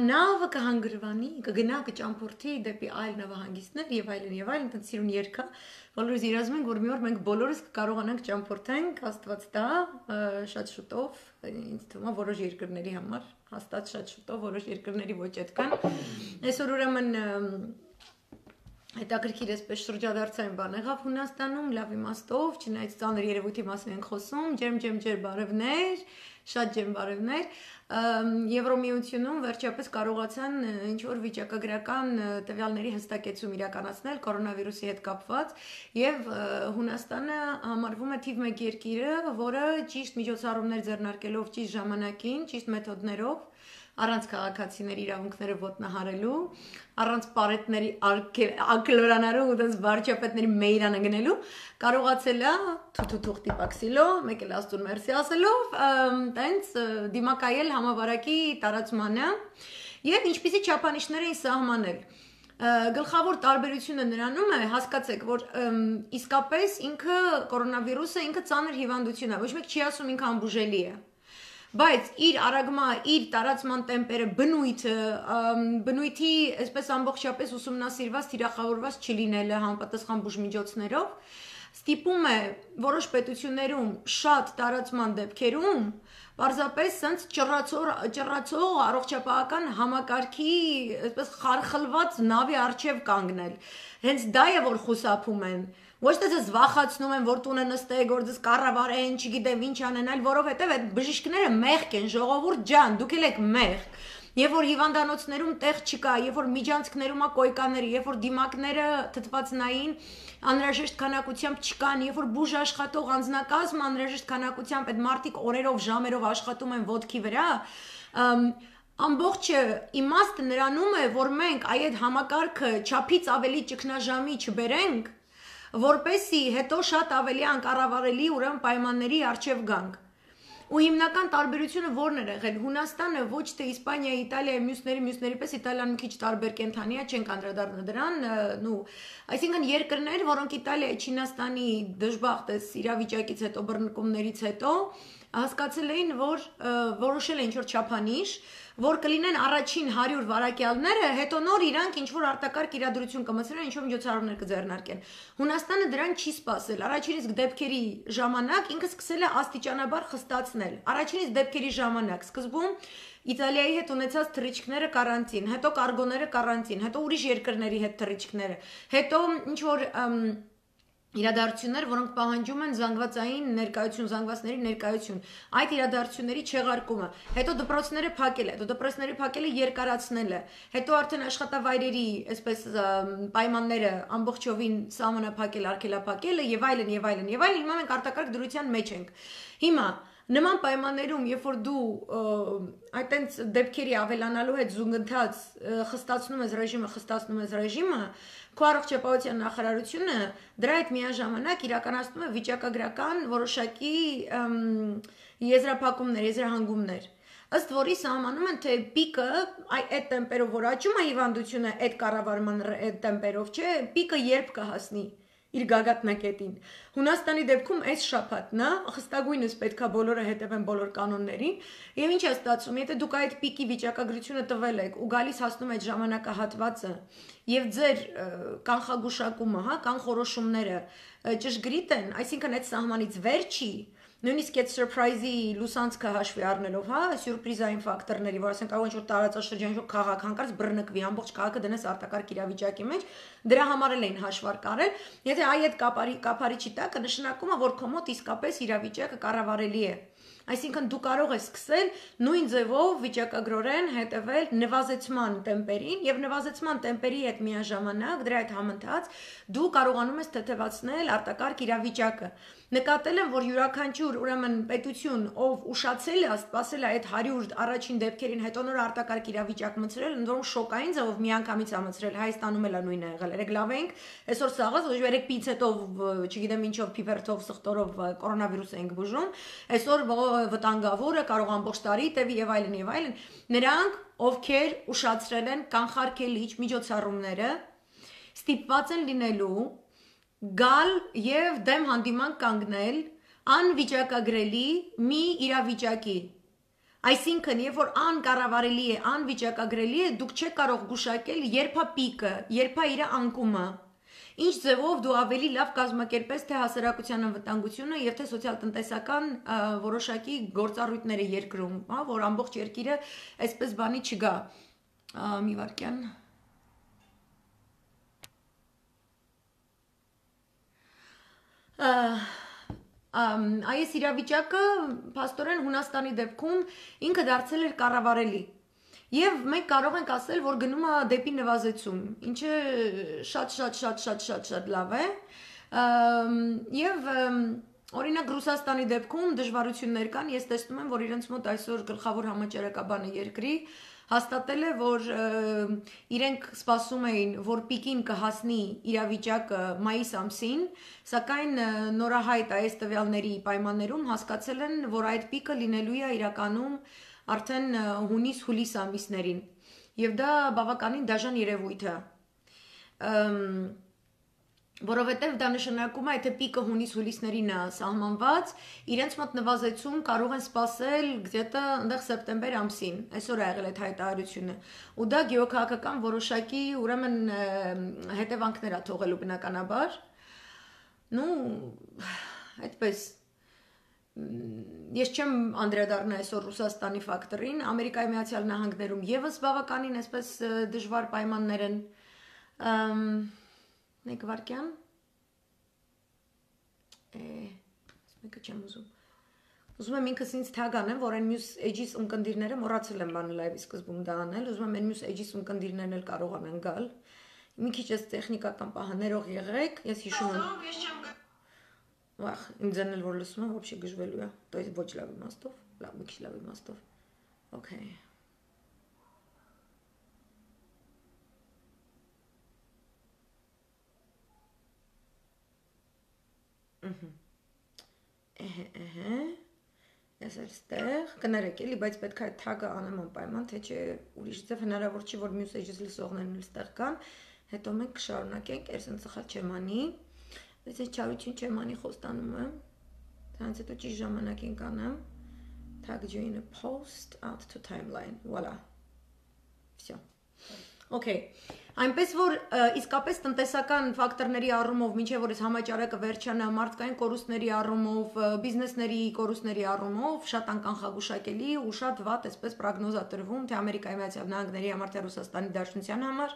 նավը կհանգրվանի, կգնա կճամփորդի դեպի այլ նավահանգիստներ եւ այլն, տենց երգա, բոլորս երազում ենք, որ մի օր մենք բոլորս կարողանանք ճամփորդենք, Աստված տա, շատ շուտով, ինձ թվում է որոշ երկրների համար, հաստատ շատ շուտով որոշ երկրների ոչ այդքան։ Այսօր ուրեմն հետաքրքիր էսպես շրջադարձային բան եղավ Հունաստանում, լավ իմաստով, չնայած ծանր երևույթի մասին ենք խոսում, ջեր բարևներ, շատ ջերմ բարևներ, Եվրոմիությունում վերջապես կարողացան ինչ-որ վիճակագրական տվյալների հստակեցում իրականացնել կորոնավիրուսի հետ կապված եւ Հունաստանը համարվում է թիվ 1 երկիրը, որը ճիշտ միջոցառումներ ձեռնարկելով ճիշտ ժամանակին, ճիշտ մեթոդներով առանց քաղաքացիների իրավունքները ոտնահարելու, առանց պարետների ակլորանալու ու դες վարչապետների մեյրանը գնելու, կարողացել է թութ տիպակսիլո, մեկ էլ աստուն մերսի ասելով, տենց դիմակայել համավարակի տարածմանը եւ ինչպիսի չափանիշներ էին սահմանել։ Գլխավոր տարբերությունը նրանում է, հասկացեք, որ իսկապես ինքը կորոնավիրուսը ինքը ծանր հիվանդություն է, ոչ մեկ չի ասում ինքը անբուժելի է։ Բայց իր արագմա, իր տարածման տեմպերը, բնույթի այսպես ամբողջապես ուսումնասիրված, թիրախավորված չլինելը համապատասխան բուժմիջոցներով, ստիպում է որոշ պետություններում շատ տարածման դեպքերում պարզապես սենց ճռացող առողջապահական համակարգի այսպես խարխլված նավի առջև կանգնել։ Հենց դա է, որ խուսափում են։ Ոչ թե ձեզ վախացնում են, որ տունը նստեք, որ ձեզ կառավարեն, չգիտեմ ինչ անենալ, որովհետև այդ բժիշկները մեղք են, ժողովուրդ ջան, դուք եք մեղք։ Երբ որ հիվանդանոցներում տեղ չկա, երբ որ միջանցքներում է կոյկաները, երբ որ դիմակները թթվածնային անհրաժեշտ քանակությամբ չկան, երբ որ բուժ աշխատող անձնակազմ անհրաժեշտ քանակությամբ այդ մարդիկ օրերով, ժամերով աշխատում են ոտքի վրա, ամբողջը իմաստը նրանում է, որ մենք այդ համակարգը չափից ավելի ճգնաժամի չբերենք, որպեսի հետո շատ ավելի անկառավարելի ուրեմն պայմանների առջև գանք։ Ու հիմնական տարբերությունը ո՞րն էր եղել։ Հունաստանը ոչ թե Իսպանիա, Իտալիա, մյուսների պես Իտալիան մի քիչ տարբեր կենթանի է, չենք անդրադառնա դրան, այսինքն երկրներ, որոնք Իտալիայի, Չինաստանի դժբախտ իրավիճակից հետո, բռնկումներից հետո հասկացել էին, որ որոշել են ինչ-որ չափանիշ, որ կլինեն առաջին 100 վարակյալները, հետո նոր իրանք ինչ-որ արտակարգ իրադրություն կմտցնեն, ինչ-որ միջոցառումներ կձեռնարկեն։ Հունաստանը դրան չի սպասել։ Առաջին իսկ դեպքերի ժամանակ ինքը սկսել է աստիճանաբար խստացնել։ Առաջին իսկ դեպքերի ժամանակ սկզբում Իտալիայի հետ ունեցած թռիչքները կարանտին, հետո կարգոները կարանտին, հետո ուրիշ երկրների հետ թռիչքները, հետո ինչ-որ իրադարձություններ, որոնք պահանջում են զանգվածային ներկայություն, զանգվածների ներկայություն, այդ իրադարձությունների չեղարկումը, հետո դպրոցները փակելը, հետո դպրոցները փակելը երկարացնելը, հետո արդեն աշխատավայրերի այսպես պայմանները ամբողջովին սահմանափակել, արգելափակելը եւ այլն, հիմա մենք արտակարգ դրության մեջ ենք։ Հիմա նման պայմաններում, երբ որ դու այտենց դեպքերի ավելանալու հետ զուգընթաց խստացնում ես ռեժիմը, քո առողջապահության նախարարությունը դրա հետ միաժամանակ իրականացնում է վիճակագրական որոշակի եզրափակումներ, եզրահանգումներ, ըստ որի սահմանում են, թե պիկը այդ տեմպերով, որ աճում է հիվանդությունը այդ կառավարման տեմպերով, չէ, պիկը երբ կհասնի իր գագաթնակետին։ Հունաստանի դեպքում այս շաբաթն է, խստագույնս պետքա բոլորը հետևեն բոլոր կանոններին, եւ ինչ է ստացվում, եթե դուք այդ պիկի վիճակագրությունը տվել եք ու գալիս հասնում այդ ժամանակահատվածը եւ ձեր կանխագուշակումը, կանխորոշումները ճշգրիտ են, այսինքն այդ սահմանից վերջի նույնիսկ այդ սուրպրայզի լուսանցքը հաշվի առնելով, սյուրպրիզային ֆակտորների, որ ասենք կարող ինչ-որ տարածաշրջանի քաղաք հանկարծ բռնկվի, ամբողջ քաղաքը դնես արտակարգ իրավիճակի մեջ, դրա համար էլ էին հաշվարկ արել, եթե այդ կափարիչի տակը նշանակում է, որ քո մոտ իսկապես իրավիճակը կառավարելի է։ Այսինքն դու կարող ես սկսել նույն ձևով վիճակագրորեն հետևել նվազեցման տեմպերին եւ նվազեցման տեմպերի հետ միաժամանակ դրա հետ համընթաց դու կարողանում ես թեթևացնել արտակարգ իրավիճակը։ Նկատել եմ, որ յուրաքանչյուր ուրեմն պետություն, ով ուշացել է, սպասել է այդ 100 առաջին դեպքերին, հետո նոր արտակարգ իրավիճակ մտցրել, ընդորում շոկային ձևով միանգամից ամծրել, Հայաստանում էլ է նույնը եղել։ Երեք լավ ենք, այսօր սաղած, ոչ 3 պից հետո, չգիտեմ ինչով, փիփերթով, սխտորով կորոնավիրուս ենք բուժում, այսօր վտանգավոր է, կարող ամբողջ տարի տևի եւ այլն, նրանք, ովքեր ուշացրել են կանխարգելիչ միջոցառումները, ստիպված են լինելու գալ եւ դեմ հանդիման կանգնել անվիճակագրելի մի իրավիճակի։ Այսինքն, երբ որ անկառավարելի է, անվիճակագրելի է, դուք չեք կարող գուշակել երբ է պիկը, երբ է իր անկումը։ Ինչ ձևով դու ավելի լավ կազմակերպես թե հասարակության անվտանգությունը եւ թե սոցիալ-տնտեսական որոշակի գործառույթները երկրում, հա, որ ամբողջ երկիրը այսպես բանի չգա։ Մի վարքյան։ Այս իրավիճակը փաստորեն Հունաստանի դեպքում ինքը դարձել էր կառավարելի։ Եվ մենք կարող ենք ասել, որ գնում է դեպի նվազեցում, ինչը շատ լավ է։ Եվ օրինակ Ռուսաստանի դեպքում դժվարություններ կան, ես տեսնում եմ, որ իրենց մոտ այսօր գլխավոր համաճարակաբանը երկրի հաստատել է, որ իրենք սպասում էին, որ պիկին կհասնի իրավիճակը մայիս ամսին, սակայն նորահայտ այս տվյալների պայմաններում հասկացել են, որ այդ պիկը լինելու է իրականում արդեն հունիս-հուլիս ամիսներին, եւ դա բավականին դաժան երևույթ է, որովհետեւ դա նշանակում է, եթե պիկը հունիս-հուլիսներին է սահմանված, իրենց մոտ նվազեցում կարող են սպասել где-то այնտեղ սեպտեմբեր ամսին, այսօր է եղել այդ հայտարարությունը, ու դա գեոքաղաքական որոշակի ուրեմն հետևանքներ է թողելու բնականաբար, այդպես Ես չեմ անդրադառնա այսօր Ռուսաստանի ֆակտորին, Ամերիկայի Միացյալ Նահանգներում եւս բավականին այսպես դժվար պայմաններ են։ Մեկ վարքյան։ Մեկը չեմ ուզում։ Ուզում եմ ինքս ինձ թագ անեմ, որ այն մյուս էջիս ունկնդիրները մոռացել եմ բանը լայվի սկզբում դա անել, ուզում եմ այն մյուս էջիս ունկնդիրներն էլ կարողանան գալ։ Մի քիչ էս տեխնիկական պահաներով եղեք, ես հիշում եմ։ Վախ, իմ ձենն էլ որ լսում եմ, вообще գժվելու է, то есть ոչ լավ իմաստով, լավ, մի քիչ լավ իմաստով, okay. Ես այստեղ, կներեք էլի, բայց պետք է թագը անեմ անպայման, թե չէ ուրիշ ձև հնարավոր չի, որ մյուս էջից լսողներն էլ ստեղ կան, հետո մենք կշարունակենք, ես են ծխա չեմ անի, Ես այս չարություն չեմ անի խոստանում եմ, դրանց հետո ճիշտ ժամանակին կանեմ, tag join a post, add to timeline, voilà, всё, okay, այնպես որ իսկապես տնտեսական ֆակտորների առումով, մինչև որ այս համաճարակը վերջանա, մարդկային կորուստների առումով, բիզնեսների կորուստների առումով, շատ անկանխագուշակելի ու շատ վատ այսպես պրոգնոզ է տրվում, թե Ամերիկայի Միացյալ Նահանգների համար, թե Ռուսաստանի Դաշնության համար,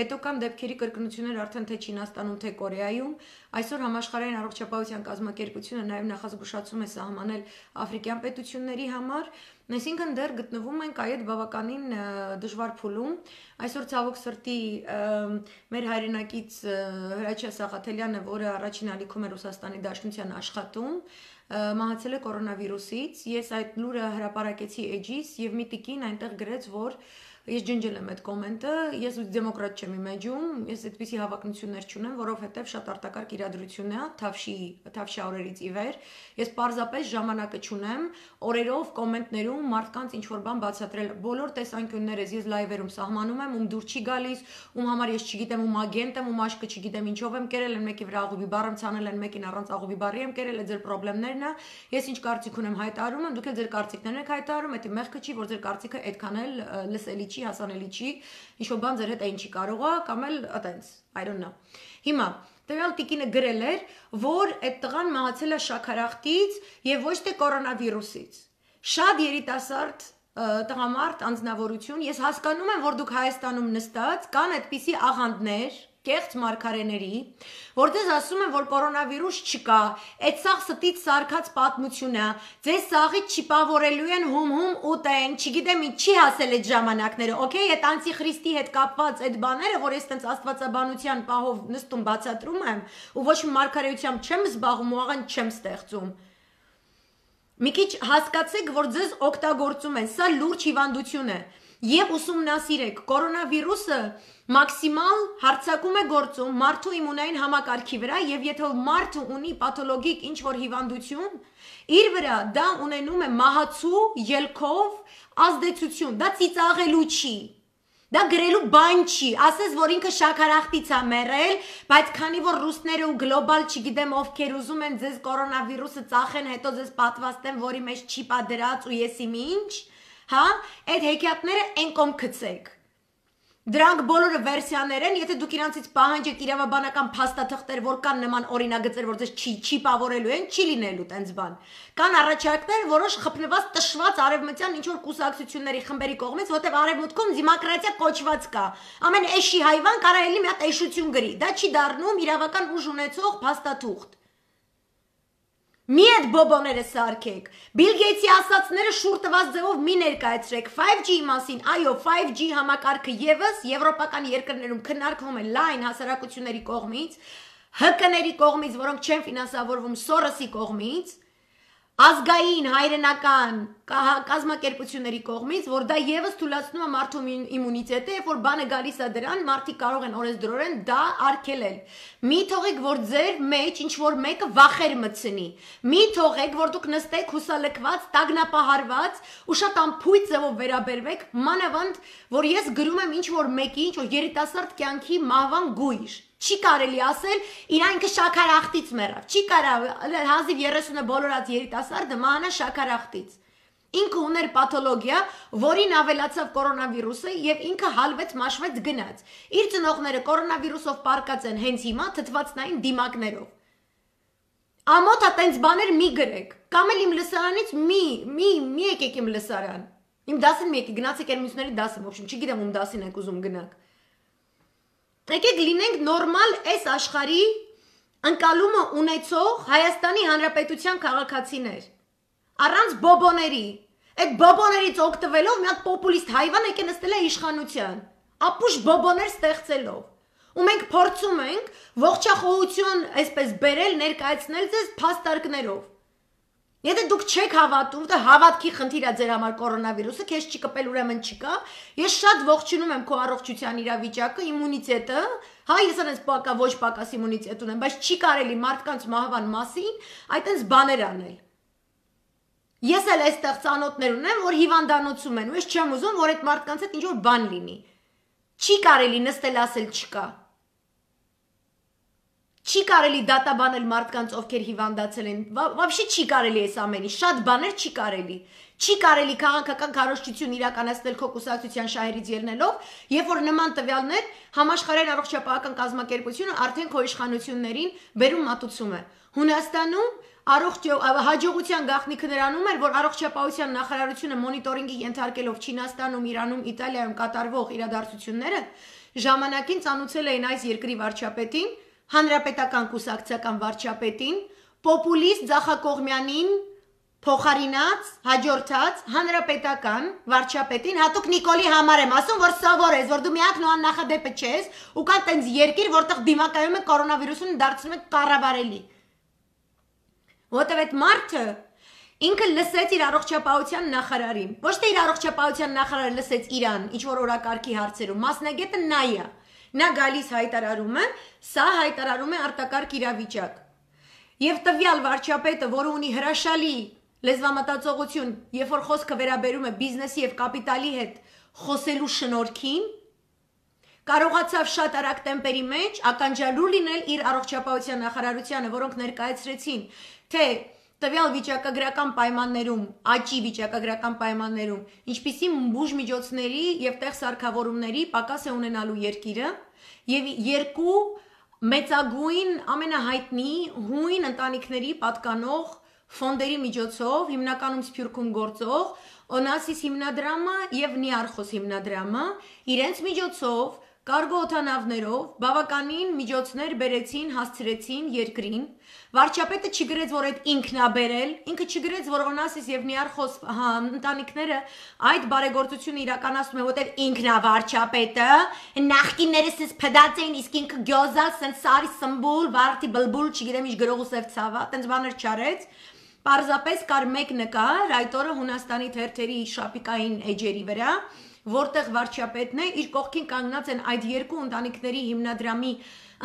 հետո կան դեպքերի կրկնություններ արդեն թե Չինաստանում, թե Կորեայում, այսօր համաշխարհային առողջապահության կազմակերպությունը նաև նախազգուշացում է սահմանել աֆրիկյան պետությունների համար, Այսինքն դեռ գտնվում ենք այդ բավականին դժվար փուլում, այսօր ցավոք սրտի մեր հայրենակից Հրաչյա Սաղաթելյանը, որը առաջին ալիքում է Ռուսաստանի Դաշնության աշխատում, մահացել է կորոնավիրուսից, ես այդ լուրը հրապարակեցի էջիս եւ մի տիկին այնտեղ գրեց, որ Ես ջնջել եմ այդ կոմենտը, ես դեմոկրատ չեմ իմեջում, ես այդպիսի հավակնություններ չունեմ, որովհետև շատ արտակարգ իրադրություն է, թավշյա օրերից ի վեր, ես պարզապես ժամանակը չունեմ, օրերով կոմենտներում մարդկանց ինչ-որ բան բացատրել, բոլոր տեսանկյուններս ես լայվերում սահմանում եմ, ում դուր չի գալիս, ում համար ես չգիտեմ, ում ագենտ եմ, ում աշկը չգիտեմ ինչով եմ կերել, են մեկի վրա աղուբի բառ եմ ցանել, են մեկին առանց աղուբի բառի եմ կերել, է ձեր պրոբլեմներն է, ես ինչ կարծիք ունեմ հայտարարում եմ, դուք էլ ձեր կարծիքներն եք հայտարարում, դա մեղքը չի, որ ձեր կարծիքը այդքան էլ լսելի չի, հասանելի չի, ինչ-որ բան ձեր հետ այն չի կարող է, կամ էլ այտենց, I don't know։ Հիմա, տվյալ տիկինը գրել էր, որ այդ տղան մահացել է շաքարախտից եւ ոչ թե կորոնավիրուսից։ Շատ երիտասարդ տղամարդ անձնավորություն, ես հասկանում եմ, որ դուք Հայաստանում նստած կան այդպիսի աղանդներ, կեղծ մարգարեների, որտեղ ասում են, որ կորոնավիրուս չկա, այդ սաղ ստից սարկած պատմություն է, ձեզ սաղից չպավորելու են հում-հում ուտեն, չգիտեմ ինչ չի հասել այդ ժամանակները, օքեյ, այդ անտիխրիստի հետ կապված այդ բաները, որ ես տենց աստվածաբանության պահով նստում բացատրում եմ, ու ոչ մի մարգարեությամբ չեմ զբաղվում, ու աղան չեմ ստեղծում։ Մի քիչ հասկացեք, որ ձեզ օգտագործում են, սա լուրջ հիվանդություն է, եւ ուսումնասիրեք, կորոնավիրուսը մաքսիմալ հարցակում է գործում մարդու իմունային համակարգի վրա եւ եթե մարդը ունի պաթոլոգիկ ինչ-որ հիվանդություն, իր վրա դա ունենում է մահացու ելքով ազդեցություն, դա ծիծաղելու չի, դա գրելու բան չի, ասես որ ինքը շաքարախտից է մեռել, բայց քանի որ ռուսները ու գլոբալ չգիտեմ ովքեր ուզում են ձեզ կորոնավիրուսը ծախեն, հետո ձեզ պատվաստեն, որի մեջ չիպ է դրած ու եսիմ ինչ, հա, այդ հեքիաթները այն կողմ գցեք։ Դրանք բոլորը վերսիաներ են, եթե դուք իրանցից պահանջեք իրավաբանական փաստաթղթեր, որ կան նման օրինագծեր, որ ձեզ չի պավորելու են, չի լինելու տենց բան։ Կան առաջարկներ, որոշ խփնված տշված արևմտյան ինչ որ կուսակցությունների խմբերի կողմից, որտեղ արևմուտքում դեմոկրատիա կոչված կա։ Ամեն էշի հայվան կարա էլի մի հատ էշություն գրի։ Դա չի դառնում իրավական ուժ ունեցող փաստաթուղթ։ Մի այդ բոբոները սարքեք, Բիլ Գեյթսի ասածները շուռ տված ձևով մի ներկայացրեք, 5G մասին, այո, 5G համակարգը եւս եվրոպական երկրներում քննարկվում է լայն հասարակությունների կողմից, ՀԿ-ների կողմից, որոնք չեն ֆինանսավորվում Սորոսի կողմից, ազգային հայրենական կազմակերպությունների կողմից, որ դա եւս թույլատնում է մարդու իմունիտետը, երբ որ բանը գալիս է դրան, մարդիկ կարող են օրենսդրորեն դա արգելել։ Մի թողեք, որ ձեր մեջ ինչ որ մեկը վախեր մտցնի։ Մի թողեք, որ դուք նստեք հուսալքված, տագնապահարված ու շատ ամփույթ ձևով վերաբերվեք, մանավանդ, որ ես գրում եմ ինչ որ մեկի, ինչ որ երիտասարդ կյանքի մահվան գույժ։ Չի կարելի ասել, իրանքը շաքարախտից մեռավ։ Չի կարա հազիվ 30-ը բոլորած երիտասարդը մանա շաքարախտից։ Ինքը ուներ պաթոլոգիա, որին ավելացավ կորոնավիրուսը եւ ինքը հալվեց, մաշվեց, գնաց։ Իր ծնողները կորոնավիրուսով պարկած են հենց հիմա թթվածնային դիմակներով։ Ամոթ է տենց բաներ մի գրեք։ Կամ էլ իմ լսարանից մի եկեք իմ լսարան։ Իմ դասին մի եկեք, գնացեք երմուսների դասը, ոբշեմ, չգիտեմ ում դասին եք ուզում գնաք։ Եկեք լինենք նորմալ այս աշխարհի ընկալումը ունեցող Հայաստանի Հանրապետության քաղաքացիներ։ Առանց բոբոների։ Այդ բոբոներից օգտվելով մի հատ պոպուլիստ հայվան եկե նստել է իշխանության։ Ապուշ բոբոներ ստեղծելով։ Ու մենք փորձում ենք ողջախոհություն այսպես բերել, ներկայացնել ձեզ փաստարկներով։ Եթե դուք չեք հավատում, դա հավատքի խնդիր է ձեր համար կորոնավիրուսը, քեզ չի կպել ուրեմն չկա։ Ես շատ ողջունում եմ քո առողջության իրավիճակը, իմունիտետը, հա, ես այնպես պակա ոչ պակաս իմունիտետ ունեմ, բայց չի կարելի մարդկանց մահվան մասին այդպես բաներ անել։ Ես էլ այստեղ ծանոթներ ունեմ, որ հիվանդանոցում են, ու ես չեմ ուզում, որ այդ մարդկանց հետ ինչ որ բան լինի։ Չի կարելի նստել ասել չկա։ Չի կարելի դատաբանել մարդկանց, ովքեր հիվանդացել են, вообще չի կարելի այս ամենի, շատ բաներ չի կարելի։ Չի կարելի քաղաքական քարոզչություն իրականացնել քո կուսակցության շահերից ելնելով, երբ որ նման տվյալներ համաշխարհային առողջապահական կազմակերպությունը արդեն քո իշխանություններին բերում մատուցում է։ Հունաստանում հաջողության գաղտնիքը նրանում էր, որ առողջապահության նախարարությունը մոնիտորինգի ենթարկելով Չինաստանում, Իրանում, Իտալիայում կատարվող իրադարձությունները ժամանակին ծանուցել էին այս երկրի վարչապետին, հանրապետական կուսակցական վարչապետին, պոպուլիստ Ձախակողմյանին փոխարինած, հաջորդած հանրապետական վարչապետին, հատուկ Նիկոլի համար եմ ասում, որ սովոր ես, որ դու միակն ու աննախադեպը չես, ու կա տենց երկիր, որտեղ դիմակայում է կորոնավիրուսին դարձնում է կառավարելի։ Որտեղ այդ մարդը ինքը լսեց իր առողջապահության նախարարին, ոչ թե իր առողջապահության նախարարը լսեց իրան, ինչ որ օրակարգի հարցերում, մասնագետը նա է։ Նա գալիս հայտարարում է, սա հայտարարում է արտակարգ իրավիճակ։ Եվ տվյալ վարչապետը, որը ունի հրաշալի լեզվամտածողություն, երբ որ խոսքը վերաբերում է բիզնեսի եւ կապիտալի հետ խոսելու շնորհքին, կարողացավ շատ արագ տեմպերի մեջ ականջալուր լինել իր առողջապահության նախարարությանը, որոնք ներկայացրեցին, թե տվյալ վիճակագրական պայմաններում, աճի վիճակագրական պայմաններում, ինչպիսի բուժմիջոցների եւ տեղ սարքավորումների պակաս է ունենալու երկիրը եւ երկու մեծագույն ամենահայտնի հույն ընտանիքների պատկանող ֆոնդերի միջոցով, հիմնականում Սփյուռքում գործող Օնասիս հիմնադրամը եւ Նիարխոս հիմնադրամը իրենց միջոցով Կարգո օդանավներով բավականին միջոցներ բերեցին, հասցրեցին երկրին։ Վարչապետը չգրեց, որ այդ ինքն է բերել, ինքը չգրեց, որ Օնասիս եւ Նիարխոս ընտանիքները այդ բարեգործությունը իրականացնում են, որտեղ ինքն է վարչապետը, նախկիններս էս փդած էին, իսկ ինքը գյոզալ, սենսարի սմբուլ, վարդի բլբուլ, չգիտեմ ինչ գրող ու սև ցավա, տենց բաներ չարեց։ Պարզապես կար մեկ նկար, այդ օրը Հունաստանի թերթերի շապիկային էջերի վրա, որտեղ վարչապետն է, իր կողքին կանգնած են այդ երկու ընտանիքների հիմնադրամի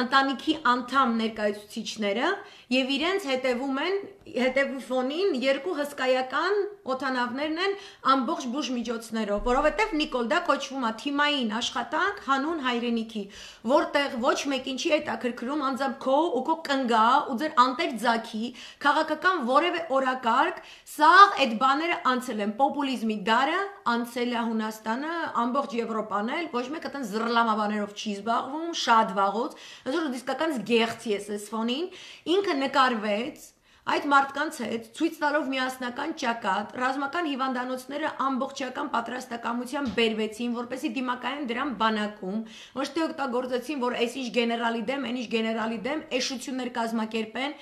ընտանիքի անդամ ներկայացուցիչները եւ իրենց հետևում են հետևի ֆոնին երկու հսկայական օթանավներն են ամբողջ բուժ միջոցներով, որովհետև Նիկոլ դա կոչվում է թիմային աշխատանք հանուն հայրենիքի, որտեղ ոչ մեկին չի հետաքրքրում անձամբ քո ու քո կնգա ու ձեր անտեր ձագի քաղաքական որևէ օրակարգ, սա այդ բաները անցել են պոպուլիզմի դարը, անցել է Հունաստանը, ամբողջ Եվրոպան էլ, ոչ մեկը այդպես զռլամաբաներով չի զբաղվում, շատ վաղուց, այսօր իսկական գեղցի է այս ֆոնին, ինքը նկարվեց այդ մարդկանց հետ ցույց տալով միասնական ճակատ, ռազմական հիվանդանոցները ամբողջական պատրաստակամությամբ բերվեցին, որպեսզի դիմակայեն դրան բանակում, ոչ թե օգտագործեցին, որ այսինչ գեներալի դեմ, այնինչ գեներալի դեմ էշություններ կազմակերպեն,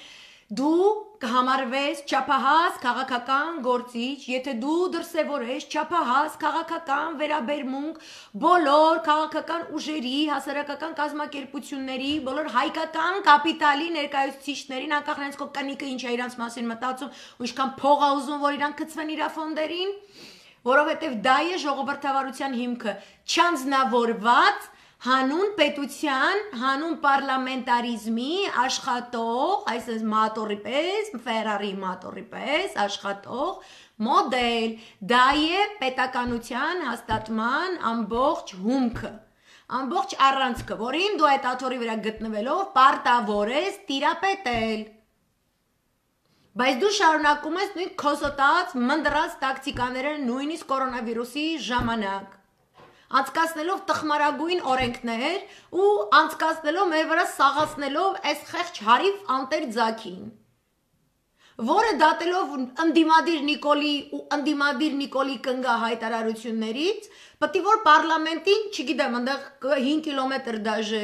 դու կհամարվես չափահաս քաղաքական գործիչ, եթե դու դրսևորես չափահաս քաղաքական վերաբերմունք բոլոր քաղաքական ուժերի, հասարակական կազմակերպությունների, բոլոր հայկական կապիտալի ներկայացուցիչներին, անկախ նրանց քո կնիկը ինչ է իրանց մասին մտածում, ու ինչքան փող ա ուզում, որ իրանք գցվեն իր ֆոնդերին, որովհետև դա է ժողովրդավարության հիմքը, չանձնավորված հանուն պետության, հանուն պարլամենտարիզմի աշխատող, այսպես մատորի պես, Ֆերարի մատորի պես աշխատող մոդել, դա է պետականության հաստատման ամբողջ հումքը, ամբողջ առանցքը, որին դու այդ աթոռի վրա գտնվելով պարտավոր ես տիրապետել։ Բայց դու շարունակում ես նույն քոսոտած, մնդրած տակտիկաները նույնիսկ կորոնավիրուսի ժամանակ անցկացնելով տխմարագույն օրենքներ ու անցկացնելով մեր վրա սաղացնելով այս խեղճ հարիվ անտեր ձագին, որը դատելով ընդդիմադիր Նիկոլի ու ընդդիմադիր Նիկոլի կնգա հայտարարություններից, պետք է որ պարլամենտին, չգիտեմ, այնտեղ 5 կիլոմետր դաժե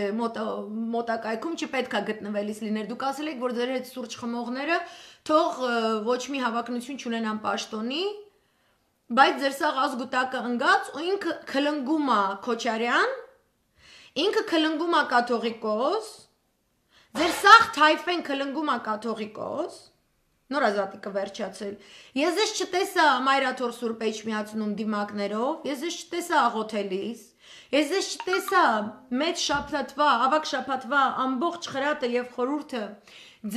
մոտակայքում չպետք է գտնվելիս լիներ, դուք ասել եք, որ ձեր հետ սուրճ խմողները թող ոչ մի հավակնություն չունենան պաշտոնի, բայց ձեր սաղ ազգուտակը ընգած ու ինքը քլնգում է Քոչարյան, ինքը քլնգում է կաթողիկոս, ձեր սաղ թայֆեն քլնգում է կաթողիկոս, նոր ազատիկը վերջացել, ես ես չտեսա Մայրաթոր Սուրբ Էջմիածնում դիմակներով, ես ես չտեսա աղոթելիս, ես ես չտեսա մեծ շաբաթվա, ավակ շաբաթվա ամբողջ խրատը և խորհուրդը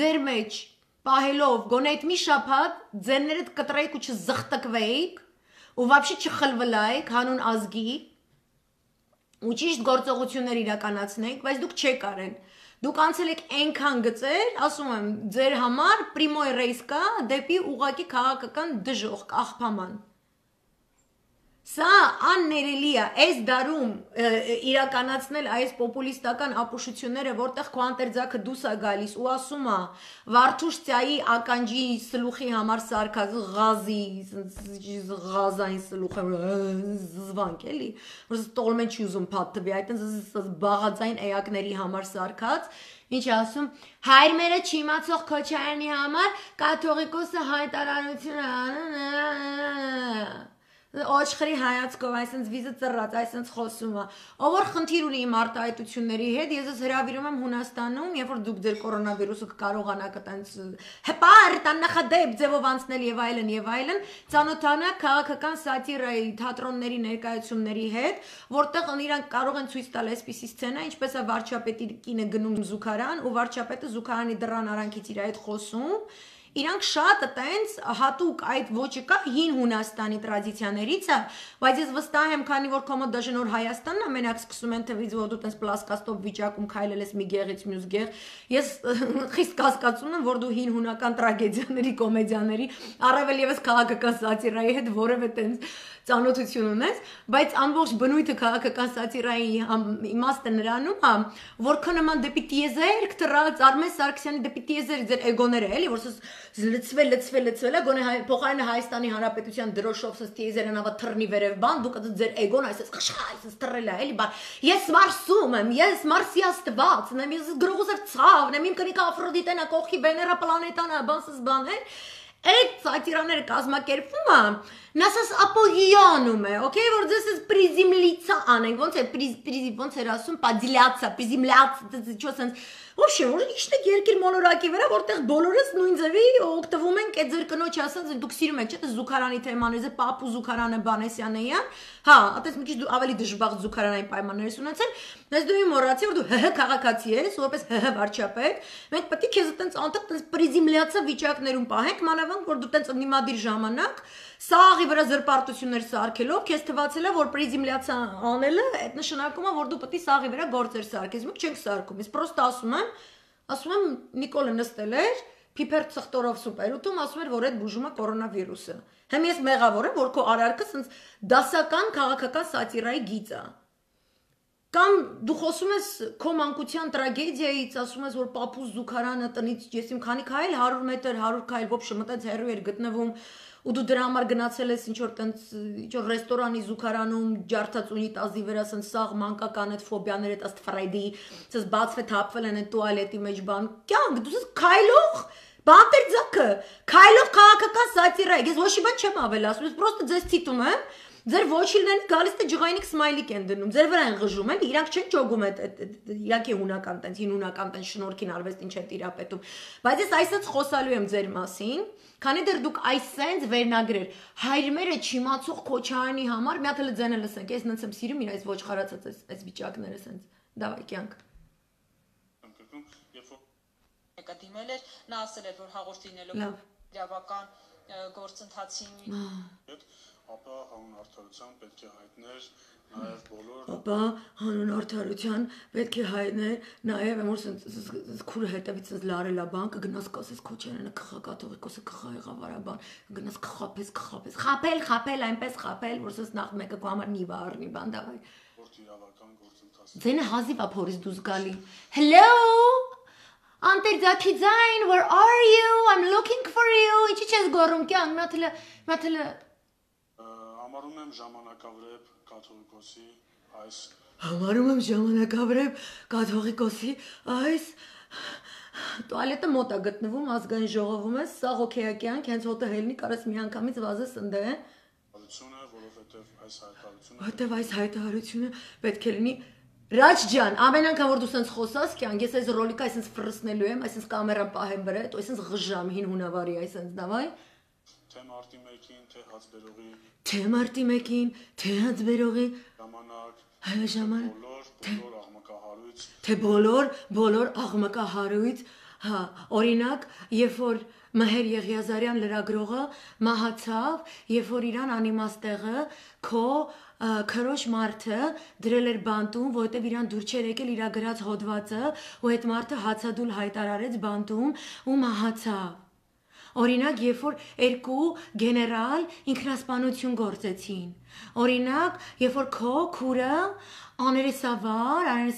ձեր մեջ պահելով, գոնե այդ մի շաբաթ ձերներդ կտրեիք ու չզղտկվեիք, ու վաբշի չխլվլայք հանուն ազգի ու ճիշտ գործողություններ իրականացնենք, բայց դուք չեք արել, դուք անցել եք այնքան գծեր, ասում եմ, ձեր համար պրիմոյ ռեյս կա դեպի ուղղակի քաղաքական դժոխք, աղբաման։ Սա աններելի է, այս դարում իրականացնել այս պոպուլիստական ապուշությունները, որտեղ քո անտերձակը դուս է գալիս ու ասում է Վարդուշ ծայի ականջի սլուխի համար սարքած ղազի, ղազային սլուխը զվանք էլի, որ տոլմեն չի ուզում փաթ տվի, այդ բաղաձային էակների համար սարքած, ինչ ասում, հայր մերը չիմացող Քոչարյանի համար կաթողիկոսը հայտարարություն Օչխրի հայացքով, այսինչ վիզը ծռած, այսինչ խոսում է, ով որ խնդիր ունի իմ արտահայտությունների հետ, ես ես հրավիրում եմ Հունաստանում, երբ որ դուք ձեր կորոնավիրուսը կկարողանաք այտենց հպարտ, աննախադեպ ձևով անցնել եւ այլն, ծանոթանաք քաղաքական սատիրայի թատրոնների ներկայացումների հետ, որտեղ իրանք կարող են ցույց տալ այսպիսի սցենա, ինչպես է վարչապետի կինը գնում զուգարան ու վարչապետը զուգարանի դռան արանքից իր հետ խոսում Իրանք շատ այտենց հատուկ այդ ոճը կա հին Հունաստանի տրադիցիաներից է, բայց ես վստահ եմ, քանի որ կոմոդ դաժե նոր Հայաստանն է, մենակ սկսում են թվից, որ դու տես պլասկաստով վիճակում քայլել ես մի գեղից մյուս գեղ, ես խիստ կասկածում եմ, որ դու հին հունական տրագեդիաների, կոմեդիաների, առավել եւս քաղաքական սատիրայի հետ որևէ տենց ծանոթություն ունես, բայց ամբողջ բնույթը քաղաքական սատիրայի իմաստը նրանում է, որ քո նման դեպի տիեզերք դրած Արմեն Սարգսյանի դեպի տիեզեր ձեր էգոները էլի, որ լցվել, գոնե փոխարենը Հայաստանի Հանրապետության դրոշով սս տիեզերն ավա թռնի վերև բան, դուք այդ ձեր էգոն այսպես տրել է, էլի, բան, ես Մարսում եմ, ես Մարսի աստվածն եմ, ես գրողուզեր ցավն եմ, իմ կնիկը Աֆրոդիտեն է, կողքի Վեներա պլանետան է, բանսս բաներ Այդ սատիրաները կազմակերպվում է, նասած ապոգիանում է, okay, որ ձեզ ես պրիզիմլիցա անենք, ոնց էր ասում, պադիլյացա, պրիզիմլյացա, չո սենց В общем, որ իշտեք երկիր մոլորակի վրա, որտեղ բոլորս նույն ձևի օգտվում ենք այդ ձեր կնոջ ասած, դուք սիրում եք, չէ՞, դա զուգարանի թեմաները, պապու զուգարանը Բանեսյանեյան, հա, այդպես մի քիչ դու ավելի դժբախտ զուգարանային պայմաններ ունեցել, ես դու մոռացի, որ դու ՀՀ քաղաքացի ես, որպես ՀՀ վարչապետ, մենք պետք է քեզ այտենց անտակ այտենց պրիզիմլյացա վիճակներում պահենք, մանավանդ որ դու այտենց նիմադիր ժամանակ սաղի վրա զրպարտություններ սարքելով, քեզ թվացել է, որ պրիզիմլյացա անելը, այդ նշանակում է, որ դու պետք է սաղի վրա գործեր սարքես, մենք չենք սարքում, ես պրոստը ասում եմ Նիկոլը նստել էր, փիփեր ծխտորով սուպեր ուտում, ասում էր, որ այդ բուժում է կորոնավիրուսը։ Հեմ ես մեղավոր եմ, որ քո արարքը սենց դասական քաղաքական սատիրայի գիծ է։ Կամ դու խոսում ես քո մանկության տրագեդիայից, ասում ես, որ պապուս զուգարանը տնից եսիմ քանի քայլ, 100 մետր, 100 քայլ, ոբշե մտած հեռու էր գտնվում, ու դու դրա համար գնացել ես ինչ-որ տենց, ինչ-որ ռեստորանի զուգարանում, ջարդած ունիտազի վրա, սենց սաղ մանկական այդ ֆոբիաներ, այդ աստ սենց բացվել, թափվել են այդ տուալետի մեջ բան, կյանք, դու ես քայլող, բանտեր ձակը, քայլող քաղաքական սատիրա եք, ես ոչ մի բան չեմ ավելացնում, ես պրոստը ձեզ ցիտում եմ, ձեր ոչիլներն գալիս է ջղայնիկ սմայլիկ են դնում, ձեր վրա են ղժում են, իրանք չեն ճոգում իրանք է հունական տենց, հին հունական տենց շնորհքին արվեստին չեն տիրապետում, բայց ես այսպես խոսալու եմ ձեր մասին, քանի դեռ դուք այսենց վերնագրեր, հայրմերը չիմացող Քոչարյանի համար, մի հատ էլ ձենը լսենք, ես նենց եմ սիրում իր այս ոչխարացած այս վիճակները սենց, դավայ կյանք։ Դիմել էր, նա ասել էր, որ հաղորդ լինելով իրավական գործընթացին ապա հանուն արդարության պետք է հայտներ նաև բոլոր ապա հանուն արդարության պետք է հայտներ նաև որ քուրը հետևից լարելա բան կգնաս կասես Քոչարյանը քխա կաթողիկոսը քխա եղավարաբան կգնաս խապել այնպես խապել որ սենց նախ մեկը քո համար նիվա առնի բան դավայ որ իրավական գործընթաց ձենը հազիվ է փորից դուրս գալի hello Անտերձակիձայն, where are you? I'm looking for you. Ինչի՞ չես գոռում կյանք, մաթելը Համարում եմ ժամանակավրեպ կաթողիկոսի այս Համարում եմ ժամանակավրեպ կաթողիկոսի այս տուալետը մոտ է գտնվում ազգային ժողովում է, սա հոգեակյանք, հենց հոտը հելնի կարես մի անգամից վազես ընդե որովհետև այս հայտարարությունը պետք է լինի Ռաջ ջան, ամեն անգամ որ դու սենց խոսաս կյանք, ես այս ռոլիկը այսենց ֆրսնելու եմ, այսենց կամերան պահեմ վրա, ու այսենց ղժամ հին հունավարի այսենց դավայ Թե մարտի 1-ին, թե հացբերողի Թե մարտի 1-ին, թե հացբերողի ժամանակ բոլոր աղմկահարույց Թե բոլոր աղմկահարույց Հա, օրինակ, երբ որ Մհեր Եղիազարյան լրագրողը մահացավ, երբ որ իրան անիմաստեղը քո քրոջ մարդը դրել էր բանտում, որովհետև իրան դուր չէր եկել իր գրած հոդվածը, ու այդ մարդը հացադուլ հայտարարեց բանտում ու մահացավ։ Օրինակ, երբ որ երկու գեներալ ինքնասպանություն գործեցին։ Օրինակ, երբ որ քո քուրը աներեսավարի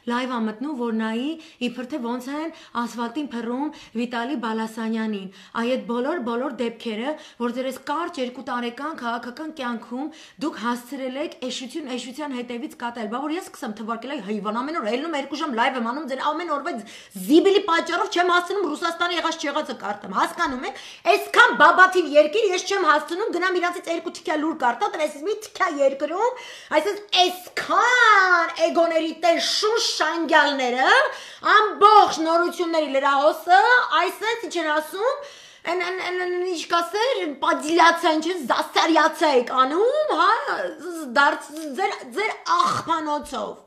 լայվ ամտնում, որ նայի իբր թե ոնց են ասֆալտին փռում Վիտալի Բալասանյանին։ Այդ բոլոր դեպքերը, որ ձեր այս կարճ 2 տարեկան քաղաքական կյանքում դուք հասցրել եք էշության հետևից կատել։ Բա որ ես սկսեմ թվարկել այ հիվան ամեն օր ելնում 2 ժամ լայվ եմ անում, ձեր ամեն օրվա զիբիլի պատճառով չեմ հասցնում Ռուսաստանի եղած չեղածը կարտեմ։ Հասկանում եք, այսքան բաբաթիվ երկիր ես չեմ հասցնում գնամ իրանցից 2 թիքա լուր կարտա, դրես մի թիքա երկրում, այսպես այսքան էգոների տեսուշ շանգյալները, ամբողջ նորությունների լրահոսը, այսպես ինչ են ասում, ինչ կասեր, պադիլյացա, ինչ է, զասարյացա եք անում, հա, ձեր աղբանոցով,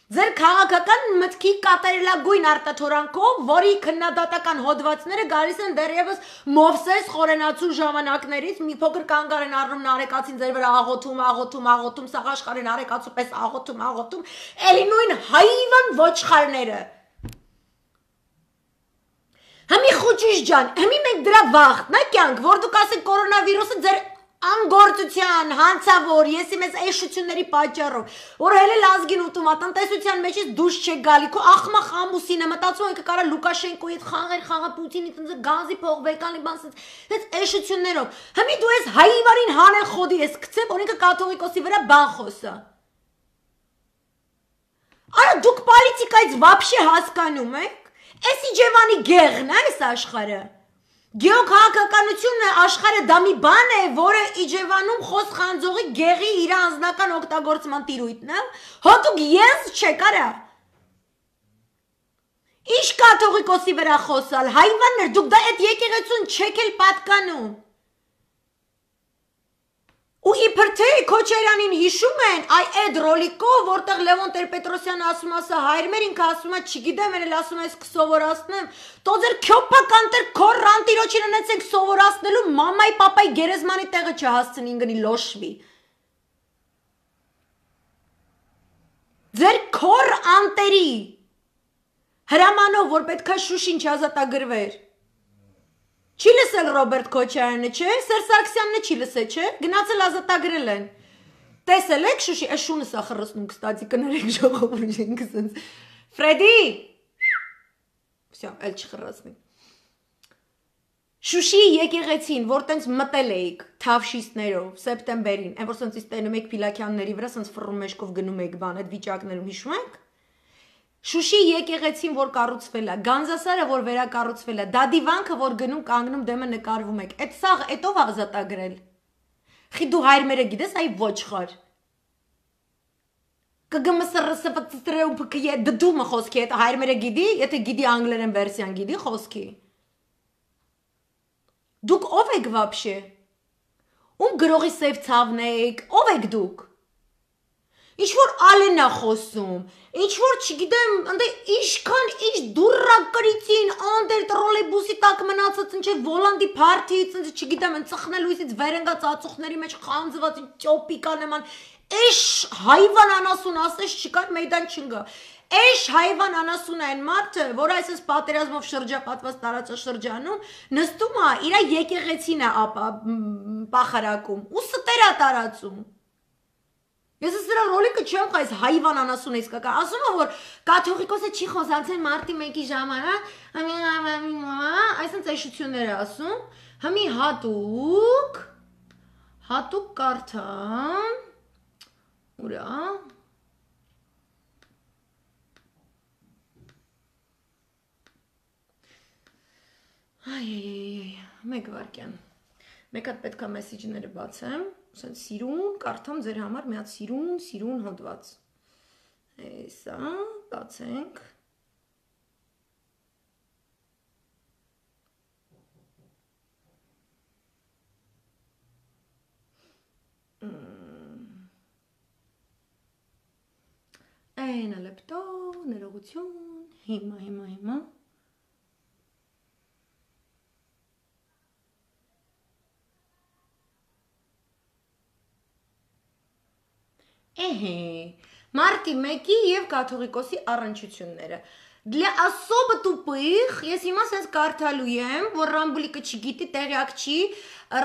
ձեր քաղաքական մտքի կատարելագույն արտաթորանքով, որի քննադատական հոդվածները գալիս են դեռևս Մովսես խորենացու ժամանակներից, մի փոքր կանգար են առնում նարեկացին ձեր վրա աղոթում, սաղ աշխարհին նարեկացու պես աղոթում, էլի նույն հայվան ոչխարները։ Համի խոճիշ ջան, համի մենք դրա վախտն է կյանք, որ դուք ասեք կորոնավիրուսը ձեր անգործության, հանցավոր, եսի մեզ էշությունների պատճառով, որ հելել ազգին ուտում, տնտեսության մեջից դուշ չեք գալի, քո աղմախ ամուսին է, մտածում ենք կարա Լուկաշենկոյի հետ խաղա Պուտինի տնձը գազի փողվեկանի բան սենց էշություններով, համի դու ես հայվարին հանեն խոդի ես կցებ, օրինքը կաթողիկոսի վրա բան խոսա։ Արա դուք պոլիտիկայից վաբշե հասկանում եք, ես իջևանի գեղն է այս աշխարը։ Գեոքաղաքականությունը աշխարհը դա մի բան է, որը իջևանում խոս խանձողի գեղի իր անձնական օգտագործման տիրույթն է, հո դուք ես չեք արա։ Ինչ կաթողիկոսի վրա խոսալ, հայվաններ, դուք դա այդ եկեղեցուն չեք էլ պատկանում։ Ու իբր թե Քոչարյանին հիշում են, այ այդ ռոլիկով, որտեղ Լևոն Տեր-Պետրոսյանը ասում ասա հայր մեր ինքը ասում է, չգիտեմ, էլ ասում է, ես կսովորացնեմ, տո ձեր քյոփական տեր քոր ռանտիրոջին ունեցենք սովորացնելու մամայի պապայի գերեզմանի տեղը չհասցնին գնի լոշվի։ Ձեր քոր անտերի հրամանով, որ պետքա Շուշին չազատագրվեր։ Չի լսել Ռոբերտ Քոչարյանը, չէ, Սերժ Սարգսյանն չի լսել, չէ, գնացել ազատագրել են։ Տեսել եք Շուշի, այս շունը սա խռսնում, կստացի կներեք ժողովուրդ ենք ասենց։ Ֆրեդի։ Всё, էլ չխռսնի։ Շուշի եկեղեցին, որ տենց մտել էիք թավշիստներով սեպտեմբերին, այն որ սենց տենում եք Փիլաքյանների վրա, սենց ֆռում մեջքով գնում եք բան, այդ վիճակներում հիշում եք։ Շուշի եկեղեցին, որ կառուցվել է, Գանձասարը, որ վերակառուցվել է, Դադիվանքը, որ գնում կանգնում դեմը նկարվում եք, այդ սաղ էտով ազատագրել։ Խի դու հայր մերը գիտես, այ ոչխար։ կգմսրսպծտրեու դդումը խոսքի, այդ հայր մերը գիտի, եթե գիտի անգլերեն վերսիան գիտի խոսքի։ Դուք ով եք վաբշե։ Ում գրողի սև ցավն եք, ով եք դուք։ Ինչ որ ալենա խոսում, ինչ որ չգիտեմ, ընդ ինչքան ինչ դուրակրիցին, անդեր տրոլեյբուսի տակ մնացած, ինչ վոլանդի փարթից, ինչ չգիտեմ, են ծխնելույսից վեր ընկած ածուխների մեջ խանձված, ճոպիկա նման, էշ հայվան անասուն ասես չկար մեյդան չնգա։ Էշ հայվան անասուն այն մարդը, որ այսպես պատերազմով շրջապատված տարածաշրջանում նստում է, իր եկեղեցին է պախարակում, ու ստեր է տարածում։ Ես սրա ռոլիկը չեմ խայս հայվան անասուն էս կակա, ասում է, որ կաթողիկոսը չի խոսացել մարտի 1-ի ժամանակ, այսինքն էշություններ է ասում, համի հատուկ կարդամ, ուրա, մեկ վարկյան, մեկ հատ պետք է մեսիջները բացեմ, սենց սիրուն, կարդամ ձեր համար մի հատ սիրուն հոդված, սա, բացենք, Այն ալեպտո, ներողություն, հիմա, Մարտի 1-ի և կաթողիկոսի առնչությունները։ Для особо тупых, ես հիմա սենց կարդալու եմ, որ Ռամբուլիկը չգիտի, տեղյակ չի,